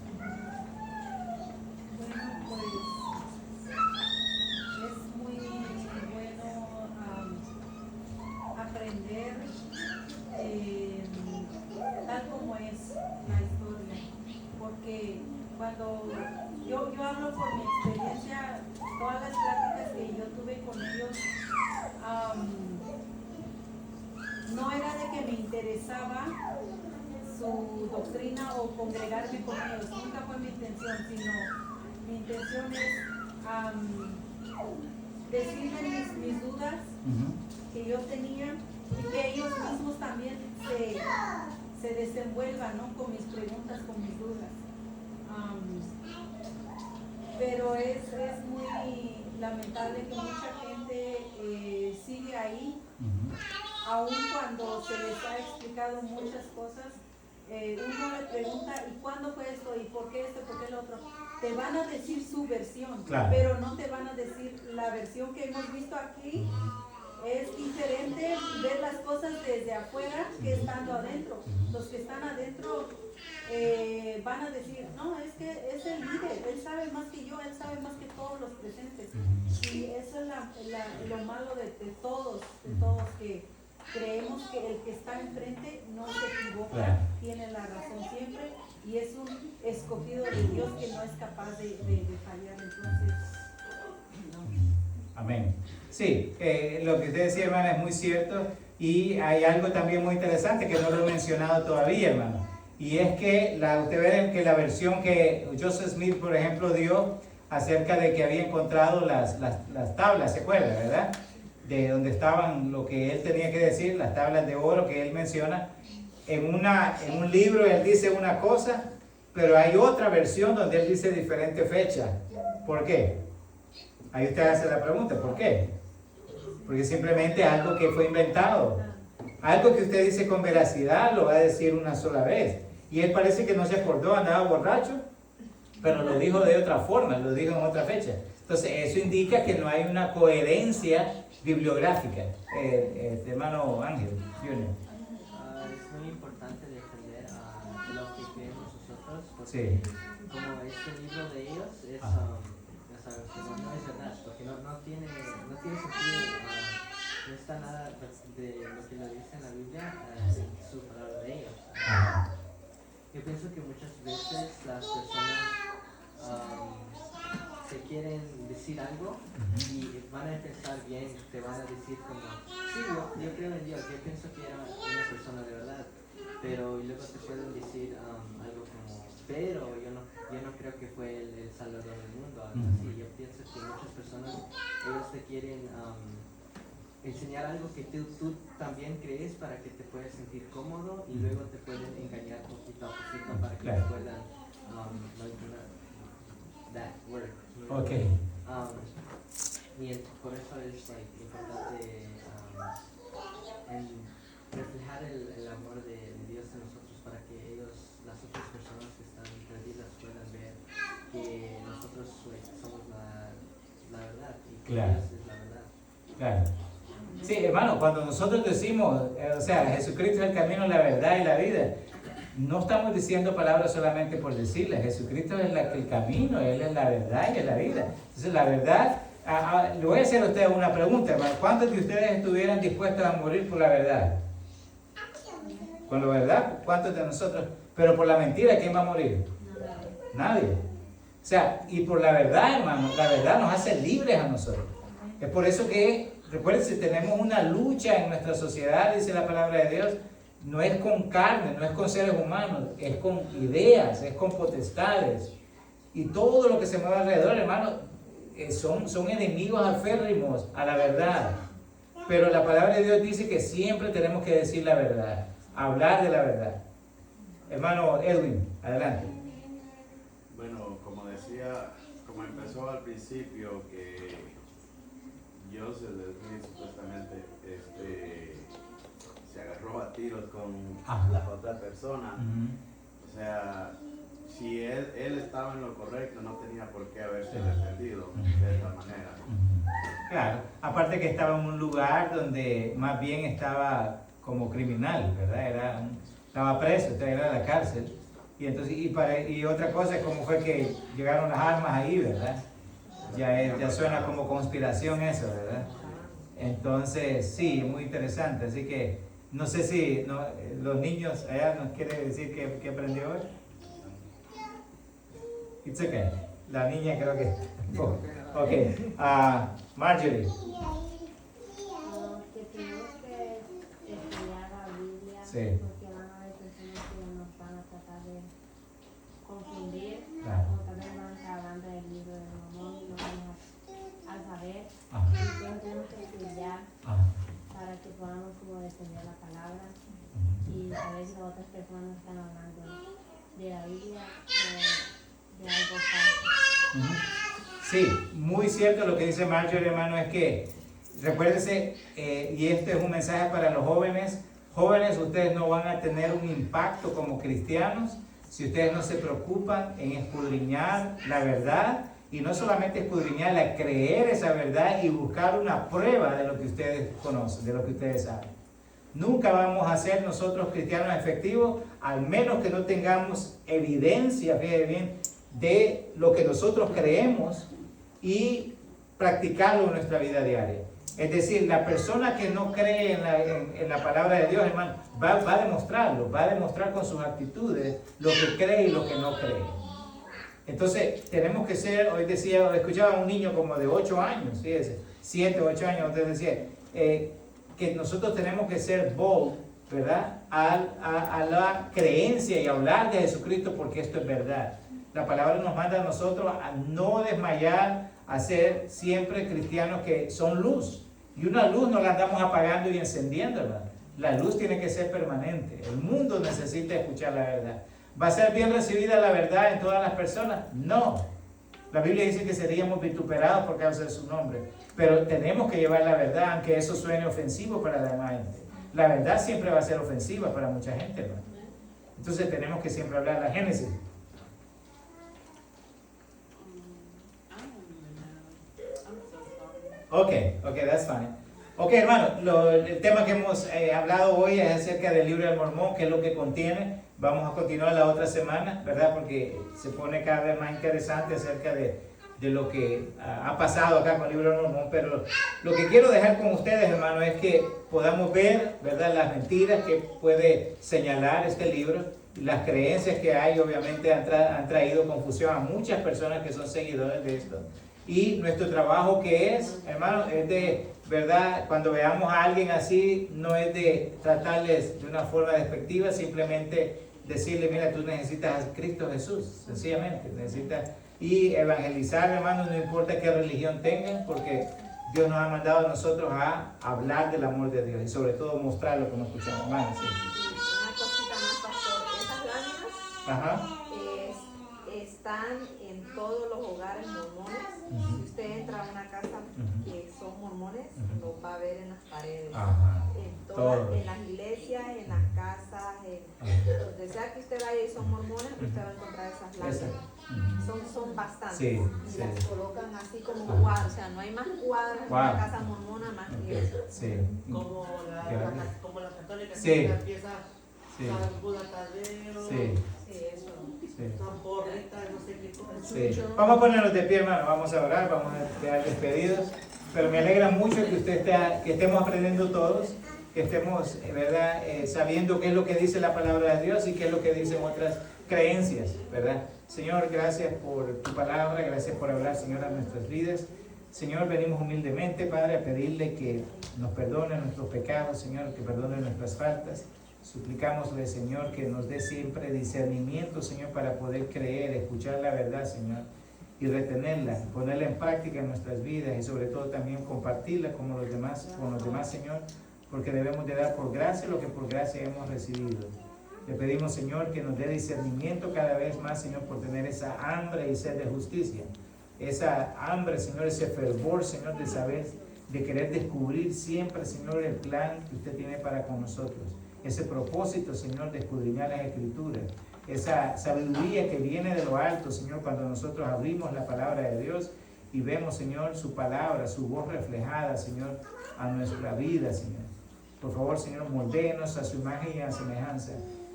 Bueno, pues es muy bueno aprender tal como es la historia, porque cuando yo hablo por mi experiencia, todas las pláticas que yo tuve con ellos, no era de que me interesaba su doctrina o congregarme con ellos, nunca fue mi intención, sino mi intención es decirles mis dudas que yo tenía y que ellos mismos también se desenvuelvan, ¿no?, con mis preguntas, con mis dudas. Pero es muy lamentable que mucha gente sigue ahí, aun cuando se les ha explicado muchas cosas. Uno le pregunta, ¿y cuándo fue esto? ¿Y por qué esto? ¿Por qué el otro? Te van a decir su versión, Claro. pero no te van a decir la versión que hemos visto aquí. Es diferente ver las cosas desde afuera que estando adentro. Los que están adentro van a decir, no, es que es el líder, él sabe más que yo, él sabe más que todos los presentes. Y eso es lo malo de todos, que creemos que el que está enfrente no se equivoca, Claro. tiene la razón siempre y es un escogido de Dios que no es capaz de fallar. Entonces, Amén. Sí, lo que usted decía, hermana, es muy cierto, y hay algo también muy interesante que no lo he mencionado todavía, hermano, y es que usted ve que la versión que Joseph Smith, por ejemplo, dio acerca de que había encontrado las tablas, ¿se acuerda, verdad?, de donde estaban lo que él tenía que decir, las tablas de oro que él menciona. En un libro él dice una cosa, pero hay otra versión donde él dice diferente fecha. ¿Por qué? Ahí usted hace la pregunta, ¿por qué? Porque simplemente algo que fue inventado. Algo que usted dice con veracidad lo va a decir una sola vez. Y él parece que no se acordó, andaba borracho, pero lo dijo de otra forma, lo dijo en otra fecha. Entonces eso indica que no hay una coherencia bibliográfica. Hermano Ángel Junior. Es muy importante defender a lo que creemos nosotros, porque Sí. como este libro de ellos es, ya sabes, que no es verdad, porque no tiene sentido, no está nada de lo que lo dice en la Biblia, en su palabra de ellos. Yo pienso que muchas veces las personas te quieren decir algo y van a empezar bien, te van a decir como, sí, yo creo en Dios, yo pienso que era una persona de verdad, pero luego te pueden decir algo como, pero yo no creo que fue el Salvador del mundo, algo así. Yo pienso que muchas personas, ellos te quieren enseñar algo que tú también crees para que te puedas sentir cómodo y luego te pueden engañar poquito a poquito para que te puedan that word. Okay. Y por eso es importante reflejar el amor de Dios en nosotros para que las otras personas que están perdidas puedan ver que nosotros somos la verdad y que Claro. Dios es la verdad. Claro. Sí, hermano, cuando nosotros decimos, Jesucristo es el camino, la verdad y la vida, no estamos diciendo palabras solamente por decirlas. Jesucristo es el camino, Él es la verdad y es la vida. Entonces, la verdad, le voy a hacer a ustedes una pregunta, hermano. ¿Cuántos de ustedes estuvieran dispuestos a morir por la verdad? Con la verdad, ¿cuántos de nosotros? Pero por la mentira, ¿quién va a morir? Nadie. O sea, y por la verdad, hermano, la verdad nos hace libres a nosotros. Es por eso que, recuerden, si tenemos una lucha en nuestra sociedad, dice la palabra de Dios, no es con carne, no es con seres humanos, es con ideas, es con potestades. Y todo lo que se mueve alrededor, hermano, son enemigos aférrimos a la verdad. Pero la palabra de Dios dice que siempre tenemos que decir la verdad, hablar de la verdad. Hermano Edwin, adelante. decía, como empezó al principio, que Joseph Smith supuestamente se agarró a tiros con la otra persona. O sea, si él estaba en lo correcto, no tenía por qué haberse defendido de esta manera. Claro, aparte que estaba en un lugar donde más bien estaba como criminal, ¿verdad? Estaba preso, era en la cárcel. Y entonces, y otra cosa es cómo fue que llegaron las armas ahí, ¿verdad? Ya suena como conspiración eso, ¿verdad? Entonces, sí, muy interesante. Así que, no sé si los niños allá nos quieren decir qué aprendió hoy. It's okay. La niña creo que... Oh, ok. Marjorie. Que tenemos que estudiar la Biblia, Sí. porque van a haber personas que nos van a tratar de confundir, Claro. como también van a estar hablando del libro de Mormón y no vamos a saber. Ajá. Entonces tenemos que estudiar Ajá. para que podamos como defender la palabra y saber si las otras personas están hablando de la Biblia o de algo falso. Sí, muy cierto lo que dice Marjorie, hermano, es que recuérdense, y este es un mensaje para los jóvenes. Jóvenes, ustedes no van a tener un impacto como cristianos si ustedes no se preocupan en escudriñar la verdad, y no solamente escudriñarla, creer esa verdad y buscar una prueba de lo que ustedes conocen, de lo que ustedes saben. Nunca vamos a ser nosotros cristianos efectivos, al menos que no tengamos evidencia, fíjense bien, de lo que nosotros creemos y practicarlo en nuestra vida diaria. Es decir, la persona que no cree en la palabra de Dios, hermano, va a demostrarlo, va a demostrar con sus actitudes lo que cree y lo que no cree. Entonces, tenemos que ser, hoy escuchaba a un niño como de 8 años, fíjese, 7, 8 años, entonces decía, que nosotros tenemos que ser bold, ¿verdad? A la creencia y hablar de Jesucristo, porque esto es verdad. La palabra nos manda a nosotros a no desmayar, a ser siempre cristianos que son luz. Y una luz no la andamos apagando y encendiendo, ¿verdad? La luz tiene que ser permanente. El mundo necesita escuchar la verdad. ¿Va a ser bien recibida la verdad en todas las personas? No. La Biblia dice que seríamos vituperados por causa de su nombre. Pero tenemos que llevar la verdad, aunque eso suene ofensivo para la demás gente. La verdad siempre va a ser ofensiva para mucha gente, ¿verdad? Entonces tenemos que siempre hablar la Génesis. Ok, that's fine. Ok, hermano, el tema que hemos hablado hoy es acerca del libro del Mormón, qué es lo que contiene. Vamos a continuar la otra semana, ¿verdad? Porque se pone cada vez más interesante acerca de lo que ha pasado acá con el libro del Mormón. Pero lo que quiero dejar con ustedes, hermano, es que podamos ver, ¿verdad?, las mentiras que puede señalar este libro. Las creencias que hay, obviamente, han traído confusión a muchas personas que son seguidores de esto. Y nuestro trabajo, que es, hermano, es de, ¿verdad? Cuando veamos a alguien así, no es de tratarles de una forma despectiva, simplemente decirle, mira, tú necesitas a Cristo Jesús, sencillamente, necesitas, y evangelizar, hermano, no importa qué religión tengan, porque Dios nos ha mandado a nosotros a hablar del amor de Dios, y sobre todo mostrarlo como escuchamos, hermano. Sí. Una cosita más, pastor, esas láminas Ajá. están en todos los hogares mormones. Si usted entra a una casa que son mormones, los va a ver en las paredes. Ajá. En las iglesias, en las casas, donde sea que usted vaya y son mormones, usted va a encontrar esas láminas. Son bastantes. Sí, y sí. las colocan así como cuadros. O sea, no hay más cuadros en una casa mormona más que eso. Sí. Como la católica, Sí. que empieza Sí. San Buda Tadeo, Sí. Eso. San Porrita, no sé qué cosa. Sí. Vamos a ponernos de pie, hermano, vamos a orar, vamos a quedar despedidos. Pero me alegra mucho que estemos aprendiendo todos, que estemos, ¿verdad?, sabiendo qué es lo que dice la palabra de Dios y qué es lo que dicen otras creencias, ¿verdad? Señor, gracias por tu palabra, gracias por hablar, Señor, a nuestras vidas. Señor, venimos humildemente, Padre, a pedirle que nos perdone nuestros pecados, Señor, que perdone nuestras faltas. Suplicámosle, Señor, que nos dé siempre discernimiento, Señor, para poder creer, escuchar la verdad, Señor, y retenerla, ponerla en práctica en nuestras vidas y sobre todo también compartirla con los demás, Señor, porque debemos de dar por gracia lo que por gracia hemos recibido. Le pedimos, Señor, que nos dé discernimiento cada vez más, Señor, por tener esa hambre y sed de justicia. Esa hambre, Señor, ese fervor, Señor, de saber, de querer descubrir siempre, Señor, el plan que usted tiene para con nosotros. Ese propósito, Señor, de escudriñar las Escrituras. Esa sabiduría que viene de lo alto, Señor, cuando nosotros abrimos la palabra de Dios y vemos, Señor, su palabra, su voz reflejada, Señor, a nuestra vida, Señor. Por favor, Señor, moldéenos a su imagen y a semejanza.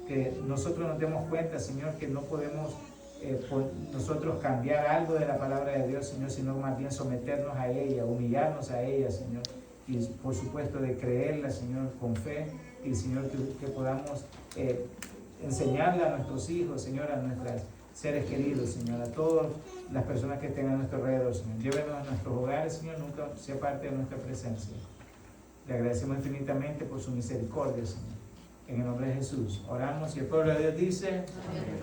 Que nosotros nos demos cuenta, Señor, que no podemos nosotros cambiar algo de la palabra de Dios, Señor, sino más bien someternos a ella, humillarnos a ella, Señor. Y por supuesto de creerla, Señor, con fe. Y, Señor, que podamos enseñarle a nuestros hijos, Señor, a nuestros seres queridos, Señor, a todas las personas que estén a nuestro alrededor, Señor. Llévenos a nuestros hogares, Señor, nunca sea parte de nuestra presencia. Le agradecemos infinitamente por su misericordia, Señor. En el nombre de Jesús oramos y el pueblo de Dios dice... Amén.